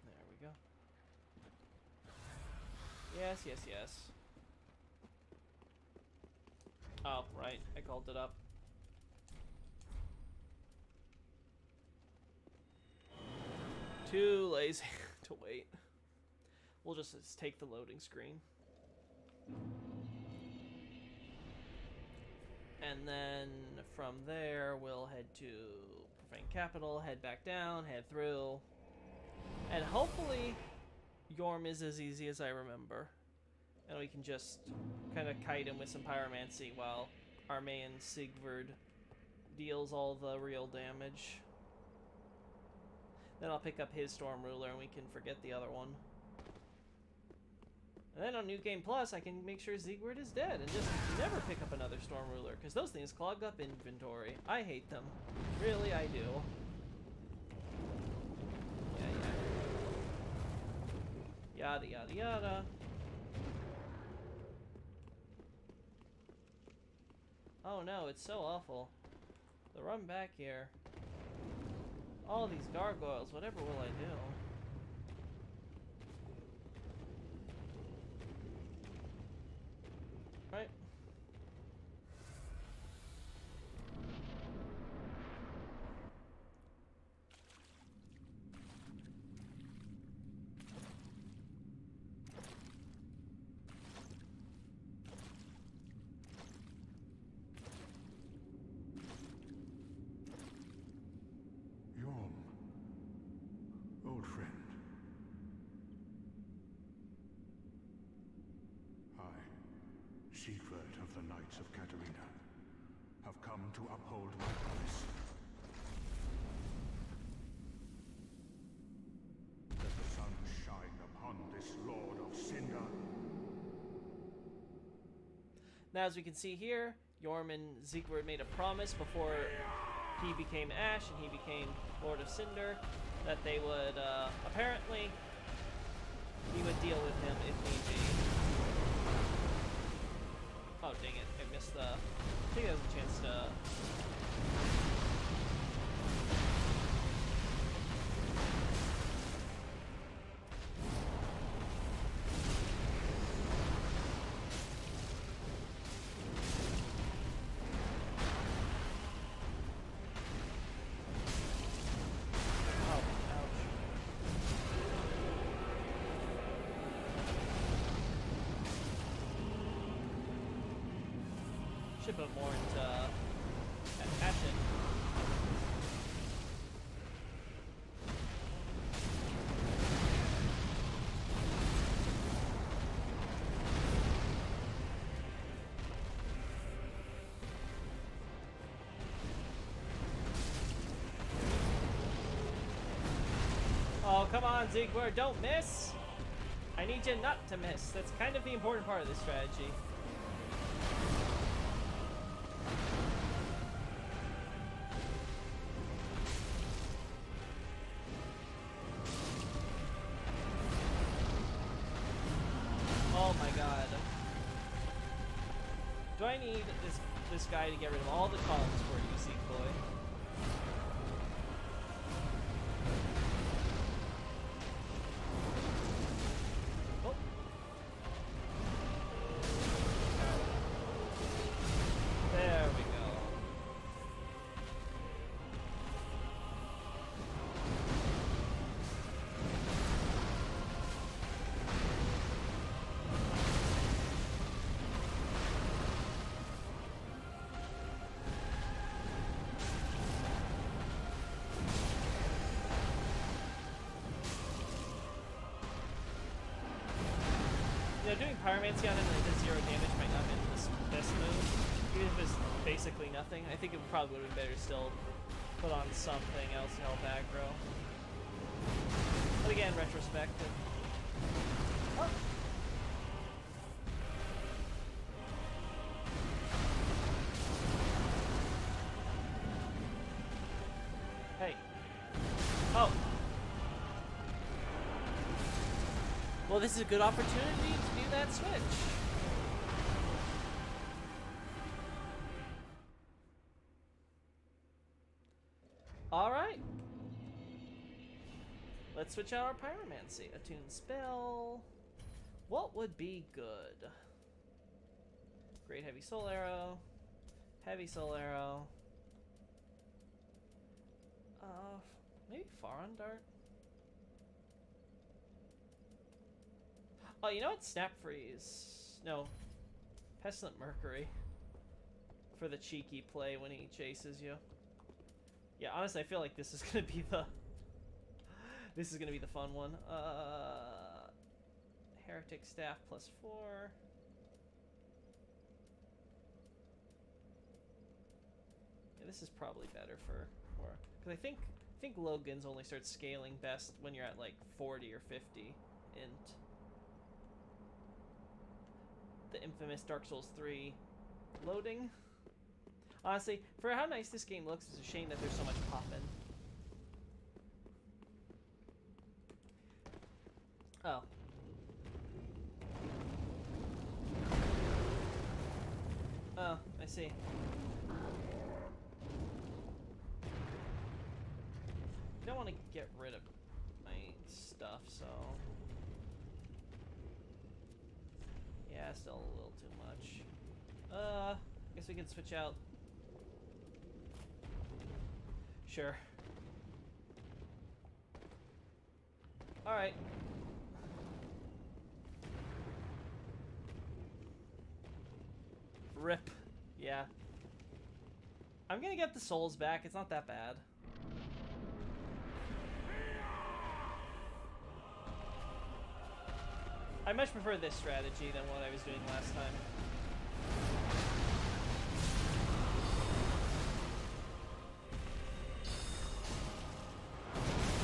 There we go. Yes, yes, yes. Oh, right. I called it up. Too lazy to wait. We'll just take the loading screen. And then from there, we'll head to Profaned Capital, head back down, head through. And hopefully, Yhorm is as easy as I remember. And we can just kind of kite him with some pyromancy while our man Siegward deals all the real damage. Then I'll pick up his Storm Ruler and we can forget the other one. And then on New Game Plus, I can make sure Siegward is dead and just never pick up another Storm Ruler, because those things clog up inventory. I hate them. Really, I do. Yeah. Yada, yada, yada. Oh no, it's so awful. The run back here. All these gargoyles, whatever will I do? Right. Yhorm, old friend. I, Siegward of the Knights of Katarina, have come to uphold my promise. Let the sun shine upon this Lord of Cinder. Now, as we can see here, Yhorm and Siegward made a promise before he became Ash and he became Lord of Cinder that they would, apparently, he would deal with him if need be. Oh, dang it. I missed the... I think there was a chance to... should put more into Ashen. Oh, come on, Siegward, don't miss! I need you not to miss. That's kind of the important part of this strategy. Oh my god. Do I need this guy to get rid of all the columns for you, Seek Boy? Oh. There we go. You know, doing pyromancy on him that does 0 damage might not be the best move. Even if it's basically nothing, I think it probably would have been better to still put on something else to help aggro. again, retrospective. Oh. Hey. Oh. Well, this is a good opportunity to do that switch. Alright. Let's switch out our pyromancy. Attune spell. What would be good? Great heavy soul arrow. Heavy soul arrow. Maybe Faron dart? Oh, you know what? Snap freeze. No. Pestilent Mercury. For the cheeky play when he chases you. Yeah, honestly, I feel like this is gonna be the... This is gonna be the fun one. Heretic Staff +4. Yeah, this is probably better for more... Because I think Logan's only starts scaling best when you're at like 40 or 50 int. The infamous Dark Souls 3 loading. Honestly, for how nice this game looks, it's a shame that there's so much poppin'. Oh. Oh, I see. I don't want to get rid of my stuff, so... Yeah, still a little too much. I guess we can switch out. Sure. Alright. Rip. Yeah. I'm gonna get the souls back. It's not that bad. I much prefer this strategy than what I was doing last time.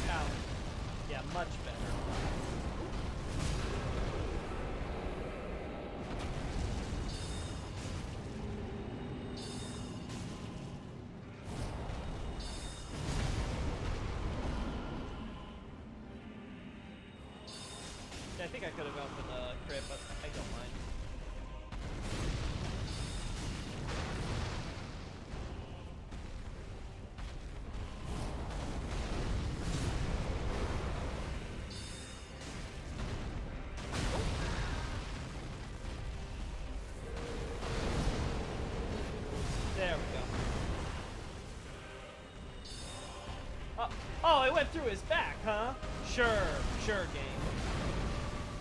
Ow. Yeah, much better. I think I could have gone for the crit, but I don't mind. There we go. Oh, it went through his back, huh? Sure, game.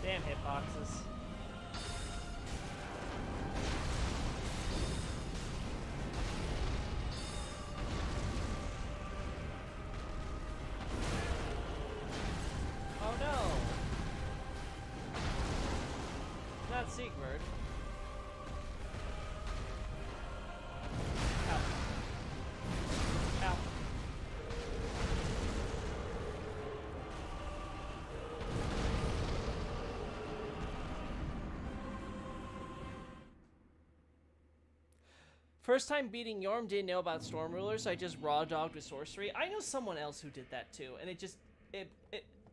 Damn hitboxes. Oh no! Not Siegward. Ow. Ow. First time beating Yhorm, didn't know about Storm Ruler, so I just raw dogged with sorcery. I know someone else who did that too, and it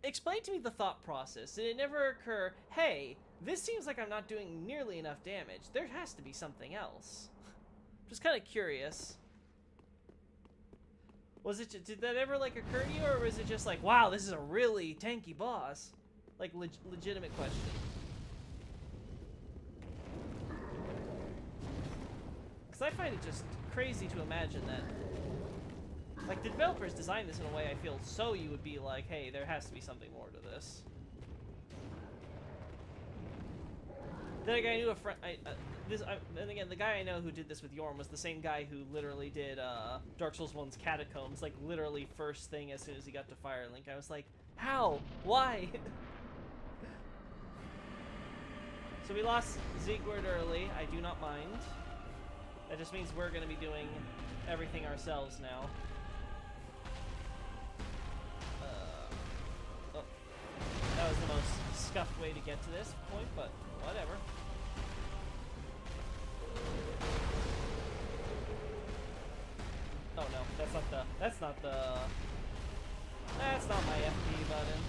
explained to me the thought process. Did it never occur, hey, this seems like I'm not doing nearly enough damage. There has to be something else. Just kind of curious. Was it? Did that ever like occur to you, or was it just like, wow, this is a really tanky boss? Like legitimate question. Because I find it just crazy to imagine that, like, the developers designed this in a way I feel so you would be like, hey, there has to be something more to this. Then again, I knew a friend. Then again, the guy I know who did this with Yhorm was the same guy who literally did Dark Souls 1's Catacombs, like literally first thing as soon as he got to Firelink. I was like, how? Why? So we lost Siegward early. I do not mind. That just means we're going to be doing everything ourselves now. Oh. scuffed way to get to this point, but whatever. Oh no, that's not my FP button.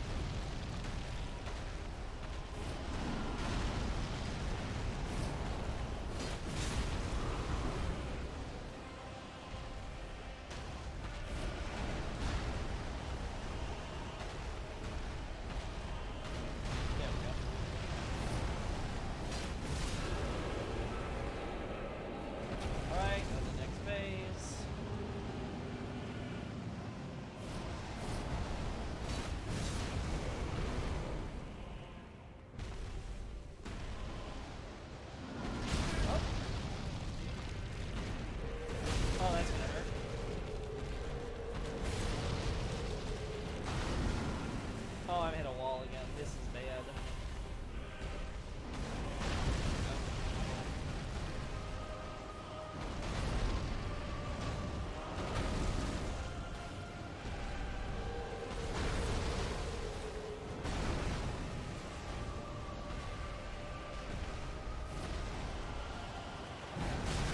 Oh, I've hit a wall again. This is bad.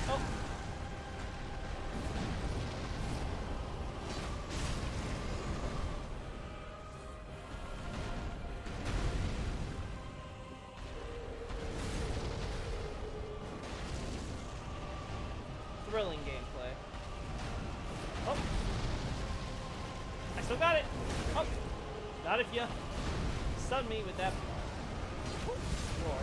Oh. Thrilling gameplay. Oh! I still got it! Oh! Not if you stun me with that roar.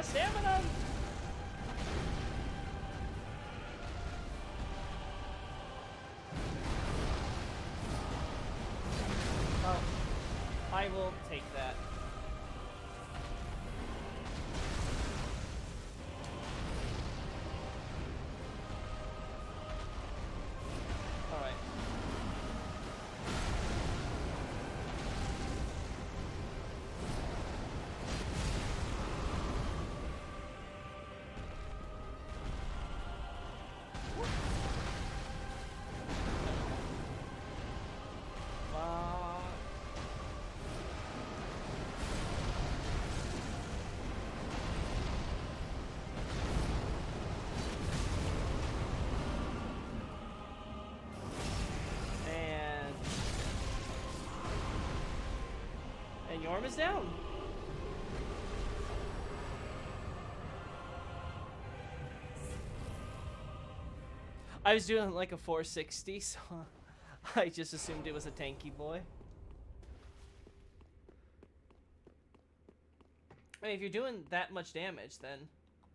Stamina! Oh, I will take that. All right. And Yhorm is down. I was doing like a 460, so I just assumed it was a tanky boy. I mean, if you're doing that much damage, then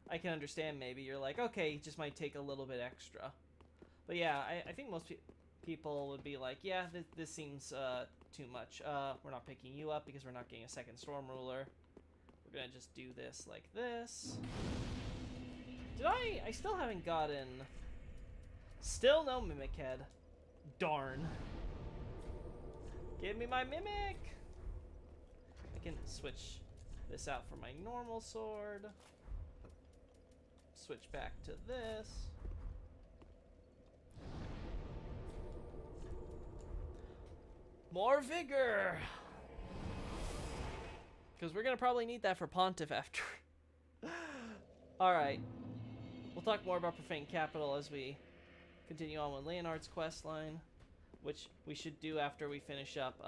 I can understand maybe you're like, okay, it just might take a little bit extra. But yeah, I think most people would be like, yeah, this seems too much. We're not picking you up because we're not getting a second Storm Ruler. We're gonna just do this like this. Did I still haven't gotten... Still no Mimic Head. Darn. Give me my Mimic! I can switch this out for my normal sword. Switch back to this. More vigor! Because we're going to probably need that for Pontiff after. Alright. We'll talk more about Profaned Capital as we continue on with Leonard's questline, which we should do after we finish up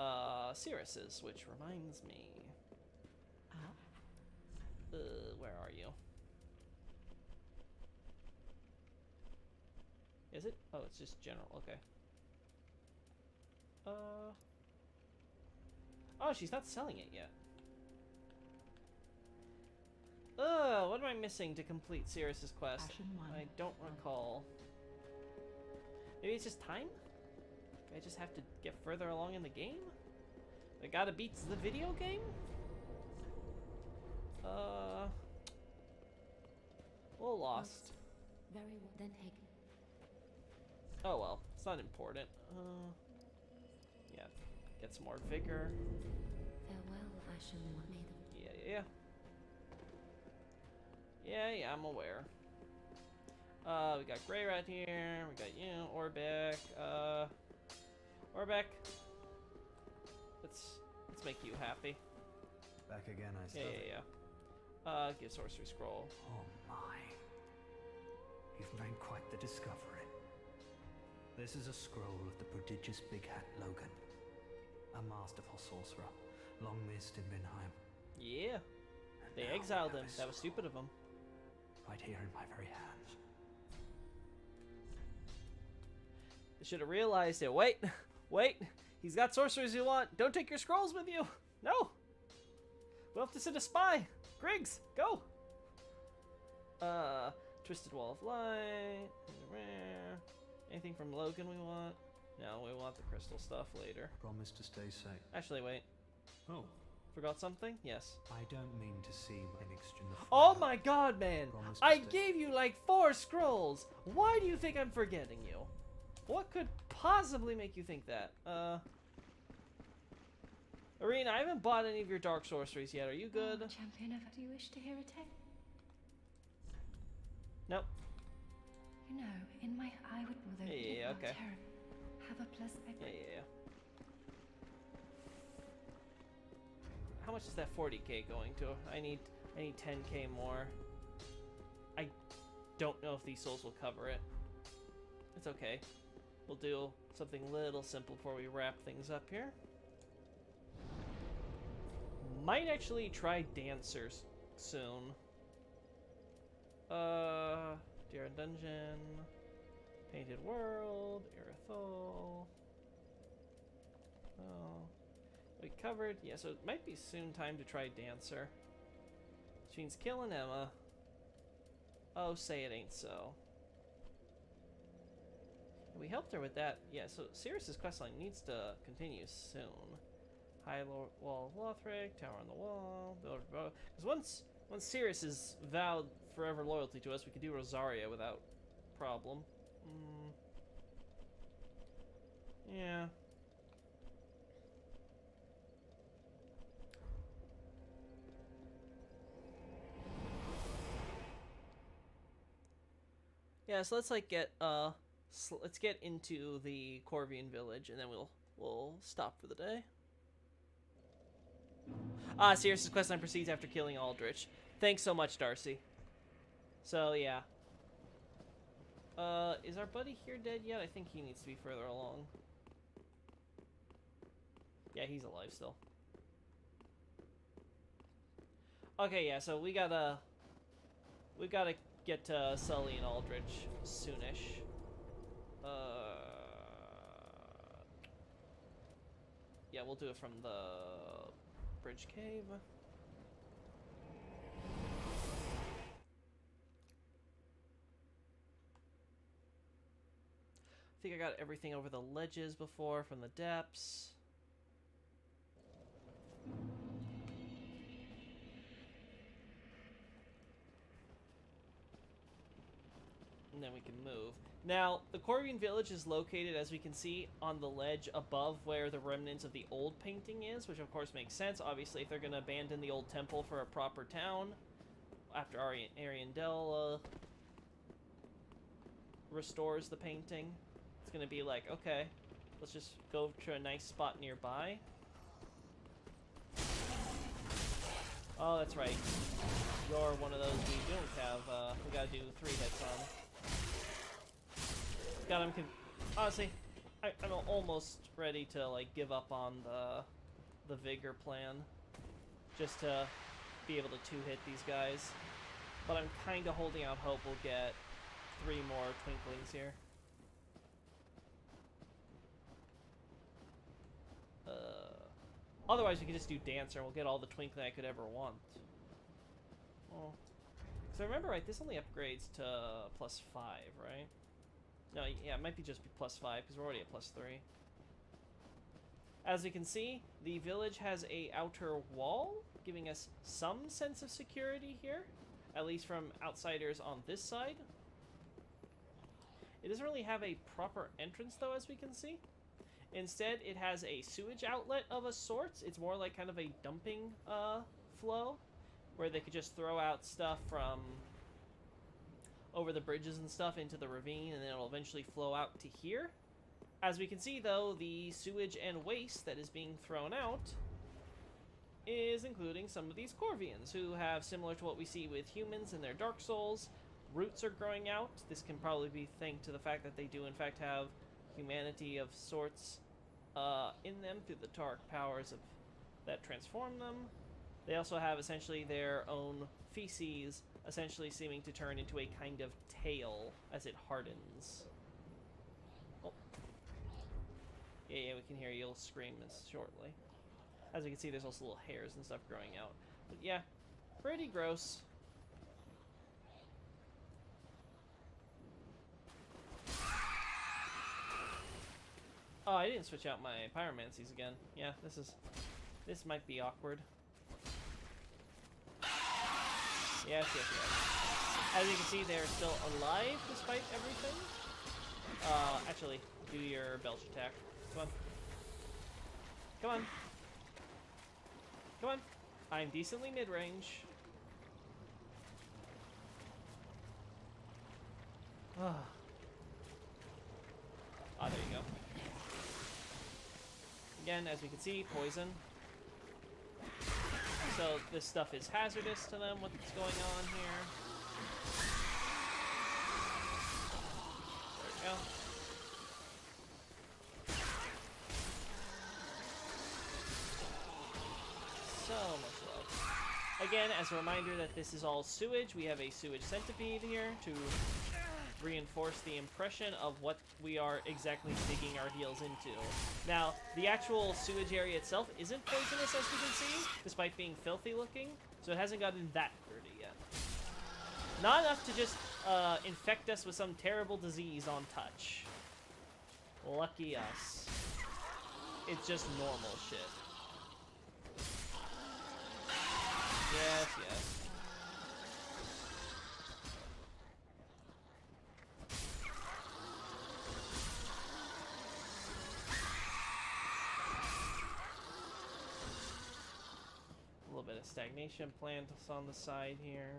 Cirrus's, which reminds me. Where are you? Is it? Oh, it's just general. Okay. Oh, she's not selling it yet. What am I missing to complete Sirius's quest? Passion one. I don't recall. Maybe it's just time? I just have to get further along in the game? I gotta beat the video game? A little lost. Very well. Then take. Oh well, it's not important. Yeah, get some more vigor. Farewell, Ashen One. May the Yeah, I'm aware. We got Grey Rat here. We got you, Orbeck. Orbeck. Let's make you happy. Back again, I suppose. Yeah. Give Sorcery Scroll. Oh my. You've made quite the discovery. This is a scroll of the prodigious Big Hat Logan. A masterful sorcerer, long missed in Vinheim. Yeah. And They now exiled we him. have That was stupid of them. right here in my very hands. They should have realized it. Wait. He's got sorceries you want. Don't take your scrolls with you. No. We'll have to send a spy. Griggs, go. Twisted Wall of Light. Rare. Anything from Logan we want? No, we want the crystal stuff later. Promise to stay safe. Actually, wait. Oh, Forgot something? Yes. I don't mean to seem an extra. Oh my god, man! Promise to I stay- gave you like 4 scrolls! Why do you think I'm forgetting you? What could possibly make you think that? Arena, I haven't bought any of your dark sorceries yet. Are you good? Oh, champion of... Do you wish to hear a tale? Nope. You know, in my... I would... Although Yeah, okay. Have a pleasant... Yeah. How much is that 40k going to? I need 10k more. I don't know if these souls will cover it. It's okay. We'll do something little simple before we wrap things up here. Might actually try dancers soon. Dear Dungeon, Painted World, Irithol. Oh, we covered. Yeah, so it might be soon time to try dancer. Which means killing Emma. Oh, say it ain't so. We helped her with that. Yeah, so Sirius's questline needs to continue soon. High Wall of Lothric, Tower on the Wall, because once Sirius is vowed forever loyalty to us, we can do Rosaria without problem. Yeah. Yeah, so let's like get let's get into the Corvian village, and then we'll stop for the day. Sirius's questline proceeds after killing Aldrich. Thanks so much, Darcy. So yeah. Is our buddy here dead yet? I think he needs to be further along. Yeah, he's alive still. Okay, yeah, so we gotta get to Sully and Aldrich soonish. Yeah, we'll do it from the bridge cave. I think I got everything over the ledges before from the depths. And then we can move. Now, the Corvian village is located, as we can see, on the ledge above where the remnants of the old painting is, which of course makes sense. Obviously, if they're going to abandon the old temple for a proper town, after Ariandel restores the painting, it's going to be like, okay, let's just go to a nice spot nearby. Oh, that's right. You're one of those we don't have, we gotta do 3 hits on. God, honestly, I'm almost ready to like give up on the vigor plan, just to be able to 2-hit these guys. But I'm kind of holding out hope we'll get 3 more twinklings here. Otherwise, we can just do dancer and we'll get all the twinkling I could ever want. Oh, If I remember right, this only upgrades to +5, right? No, yeah, it might be just +5 because we're already at +3. As we can see, the village has a outer wall, giving us some sense of security here, at least from outsiders on this side. It doesn't really have a proper entrance, though, as we can see. Instead, it has a sewage outlet of a sort. It's more like kind of a dumping flow, where they could just throw out stuff from over the bridges and stuff into the ravine, and then it'll eventually flow out to here. As we can see, though, the sewage and waste that is being thrown out is including some of these Corvians, who have, similar to what we see with humans in their Dark Souls, roots are growing out. This can probably be thanked to the fact that they do, in fact, have humanity of sorts in them through the Tark powers that transform them. They also have, essentially, their own feces, essentially seeming to turn into a kind of tail as it hardens. Oh. Yeah, we can hear you'll scream shortly. As we can see, there's also little hairs and stuff growing out. But yeah, pretty gross. Oh, I didn't switch out my pyromancies again. Yeah, this might be awkward. Yes. As you can see, they're still alive despite everything. Actually, do your belch attack. Come on. Come on. Come on. I'm decently mid-range. Ah, there you go. Again, as we can see, poison. So this stuff is hazardous to them, what's going on here. There we go. So much love. Again, as a reminder that this is all sewage, we have a sewage centipede here to reinforce the impression of what we are exactly digging our heels into. Now, the actual sewage area itself isn't poisonous, as we can see, despite being filthy looking, so it hasn't gotten that dirty yet. Not enough to just infect us with some terrible disease on touch. Lucky us. It's just normal shit. Yes. A little bit of stagnation plant on the side here.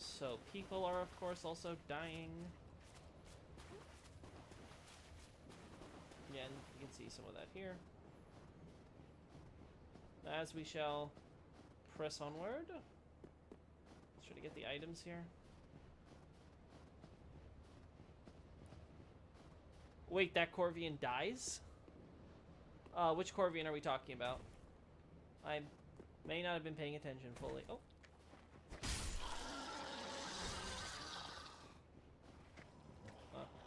So people are, of course, also dying. Again, you can see some of that here. As we shall press onward. Let's try to get the items here. Wait, that Corvian dies? Which Corvian are we talking about? I may not have been paying attention fully. Oh.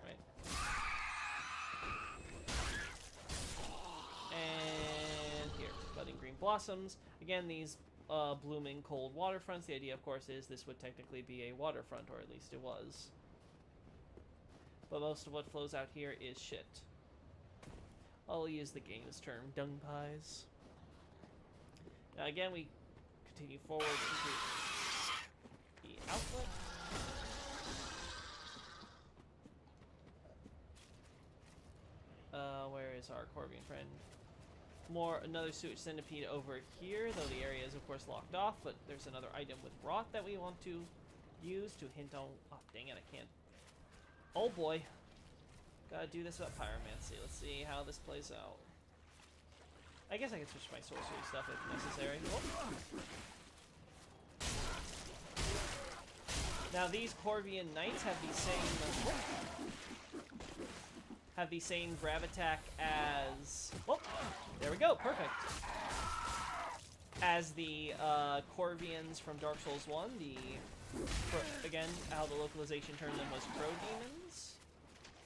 Right. And here, budding green blossoms. Again, these blooming cold waterfronts. The idea, of course, is this would technically be a waterfront, or at least it was. But most of what flows out here is shit. I'll use the game's term, dung pies. Now again, we continue forward into the outlet. Where is our Corvian friend? Another sewage centipede over here, though the area is of course locked off, but there's another item with rot that we want to use to hint on. Oh, dang it, I can't. Oh boy. Gotta do this about pyromancy. Let's see how this plays out. I guess I can switch my sorcery stuff if necessary. Oh. Now these Corvian knights have the same grab attack as... Oh, there we go, perfect. As the Corvians from Dark Souls 1, again, how the localization turned them was crow demons,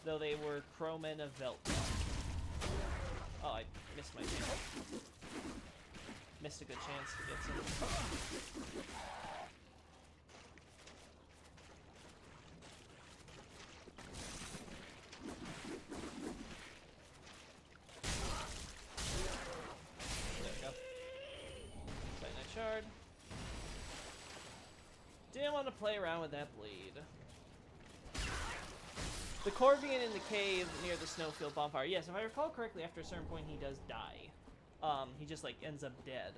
though they were crowmen of Velt. Oh, I missed my chance. Missed a good chance to get some. There we go. Cyanide shard. Didn't want to play around with that bleed. The Corvian in the cave near the snowfield bonfire. Yes, if I recall correctly, after a certain point he does die. He just like ends up dead.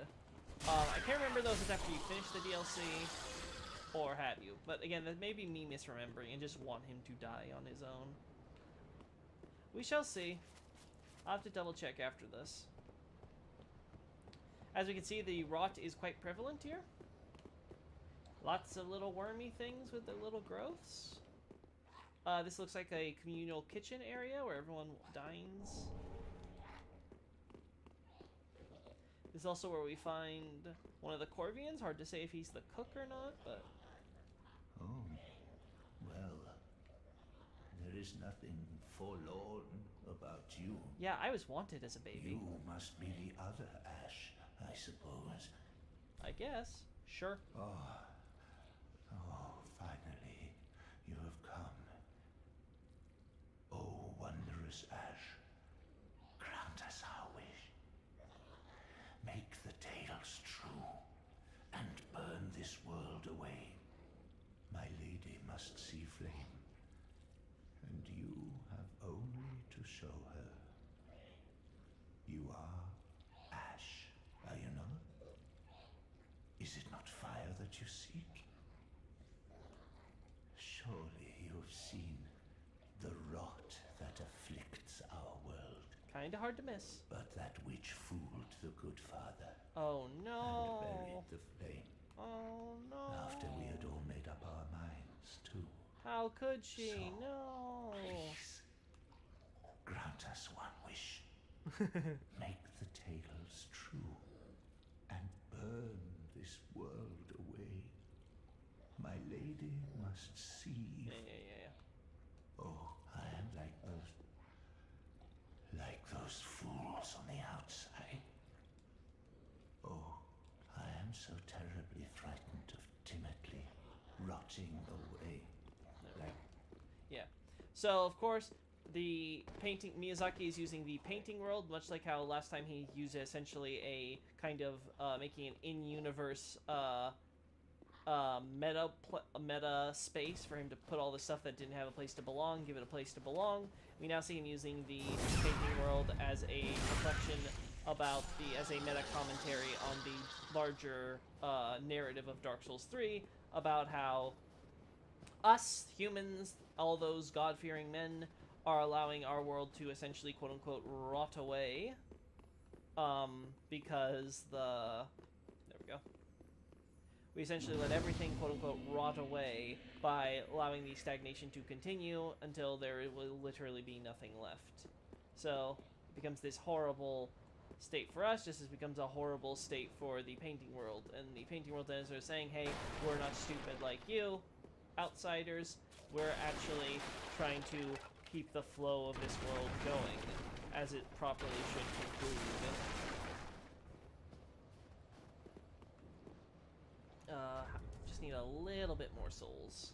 I can't remember though if it's after you finish the DLC or have you. But again, that may be me misremembering and just want him to die on his own. We shall see. I'll have to double check after this. As we can see, the rot is quite prevalent here. Lots of little wormy things with the little growths. This looks like a communal kitchen area where everyone dines. This is also where we find one of the Corvians. Hard to say if he's the cook or not, but... Oh, well, there is nothing forlorn about you. Yeah, I was wanted as a baby. You must be the other Ash, I suppose. I guess. Sure. Oh, finally, you have come. Oh, wondrous Ash, grant us our wish. Make the tales true, and burn this world away. My lady must see flame, and you have only to show her. You are Ash, are you not? Is it not fire that you seek? Surely you have seen the rot that afflicts our world. Kinda hard to miss. But that which fooled the good father Oh no. and buried the flame. Oh no. After we had all made up our minds, too. How could she? So, No. Please, grant us one wish. Make the tales true, and burn this world away. My lady must see. Yeah. Oh, I am like those fools on the outside. Oh, I am so terribly frightened of timidly rotting away. Like, Yeah. So of course the painting Miyazaki is using the painting world, much like how last time he used essentially a kind of making an in-universe meta space for him to put all the stuff that didn't have a place to belong, give it a place to belong. We now see him using the painting world as a reflection about as a meta commentary on the larger narrative of Dark Souls 3 about how us humans, all those God-fearing men, are allowing our world to essentially quote-unquote rot away because there we go. We essentially let everything quote-unquote rot away by allowing the stagnation to continue until there will literally be nothing left. So it becomes this horrible state for us, just as it becomes a horrible state for the painting world. And the painting world then is saying, hey, we're not stupid like you, outsiders. We're actually trying to keep the flow of this world going as it properly should conclude. Just need a little bit more souls.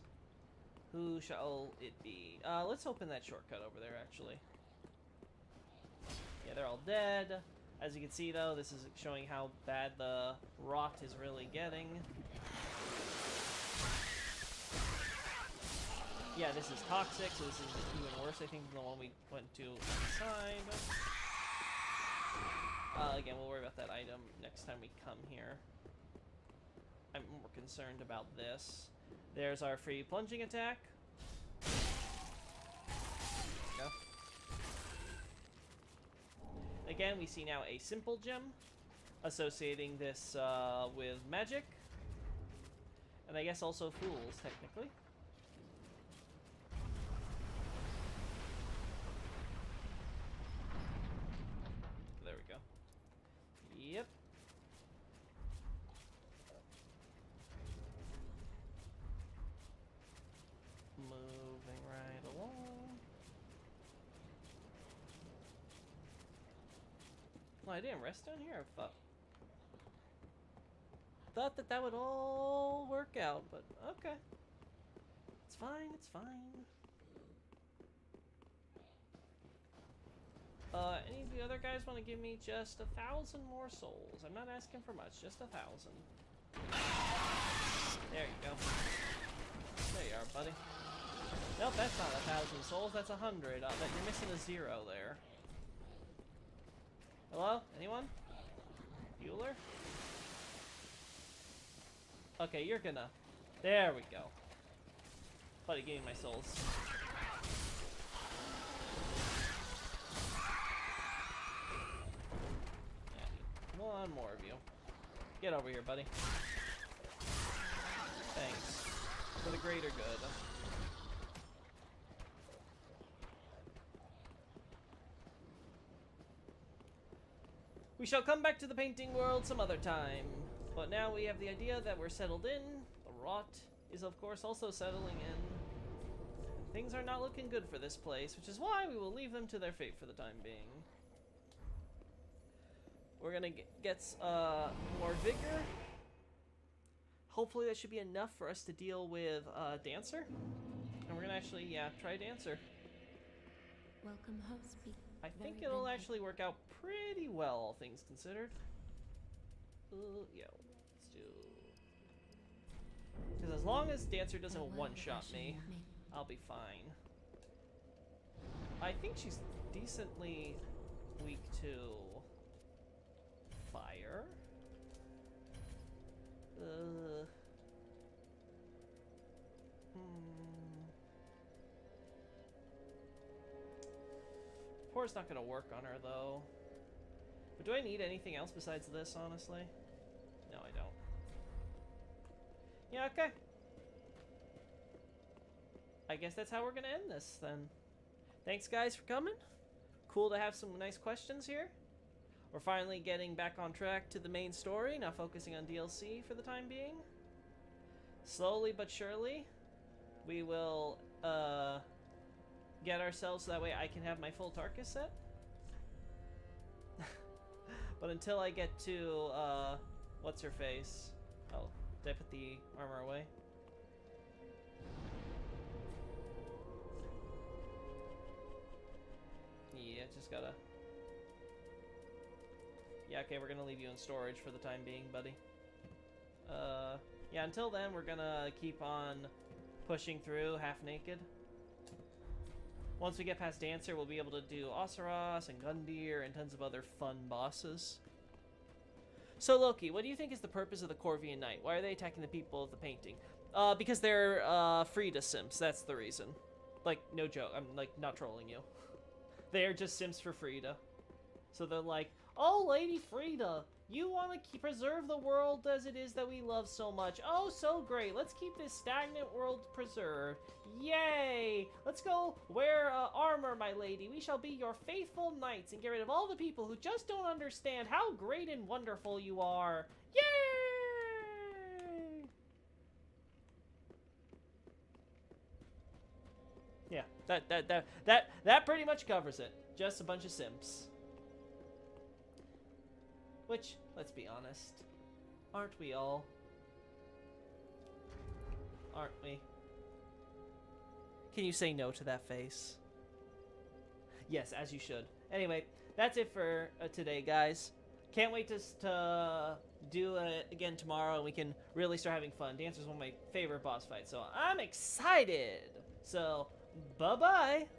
Who shall it be? Let's open that shortcut over there, actually. Yeah, they're all dead. As you can see, though, this is showing how bad the rot is really getting. Yeah, this is toxic, so this is even worse, I think, than the one we went to inside. Again, we'll worry about that item next time we come here. I'm more concerned about this. There's our free plunging attack. Go. Again, we see now a simple gem associating this with magic. And I guess also fools, technically. There we go. Yep. Moving right along. Well, I didn't rest down here, I thought. thought that that would all work out, but okay. It's fine, it's fine. Any of the other guys want to give me just 1,000 more souls? I'm not asking for much, just 1,000. There you go. There you are, buddy. Nope, that's not 1,000 souls, that's 100. You're missing a 0 there. Hello? Anyone? Bueller? Okay, you're gonna... There we go. Buddy, give me my souls. Yeah, one more of you. Get over here, buddy. Thanks. For the greater good. We shall come back to the painting world some other time. But now we have the idea that we're settled in. The rot is, of course, also settling in. Things are not looking good for this place, which is why we will leave them to their fate for the time being. We're gonna get more vigor. Hopefully that should be enough for us to deal with Dancer. And we're gonna actually, yeah, try Dancer. Welcome, host. I think it'll actually work out pretty well, all things considered. Yeah, let's do... Because as long as Dancer doesn't one-shot me, I'll be fine. I think she's decently weak to fire. Pour's not gonna work on her though. But do I need anything else besides this, honestly? No, I don't. Yeah, okay. I guess that's how we're gonna end this then. Thanks guys for coming. Cool to have some nice questions here. We're finally getting back on track to the main story, now focusing on DLC for the time being. Slowly but surely, we will get ourselves so that way I can have my full Tarkus set. But until I get to, what's her face? Oh, did I put the armor away? Yeah, just gotta... Yeah, okay, we're gonna leave you in storage for the time being, buddy. Yeah, until then, we're gonna keep on pushing through half-naked. Once we get past Dancer, we'll be able to do Oseros and Gundyr and tons of other fun bosses. So, Loki, what do you think is the purpose of the Corvian Knight? Why are they attacking the people of the painting? Because they're Frida Sims, that's the reason. Like, no joke, I'm, like, not trolling you. They're just Sims for Frida. So they're like, oh, Lady Frida, you want to preserve the world as it is that we love so much. Oh, so great. Let's keep this stagnant world preserved. Yay! Let's go wear armor, my lady. We shall be your faithful knights and get rid of all the people who just don't understand how great and wonderful you are. Yay! Yeah, that pretty much covers it. Just a bunch of simps. Which, let's be honest, aren't we all? Aren't we? Can you say no to that face? Yes, as you should. Anyway, that's it for today, guys. Can't wait to do it again tomorrow, and we can really start having fun. Dancer's one of my favorite boss fights, so I'm excited. So, bye-bye.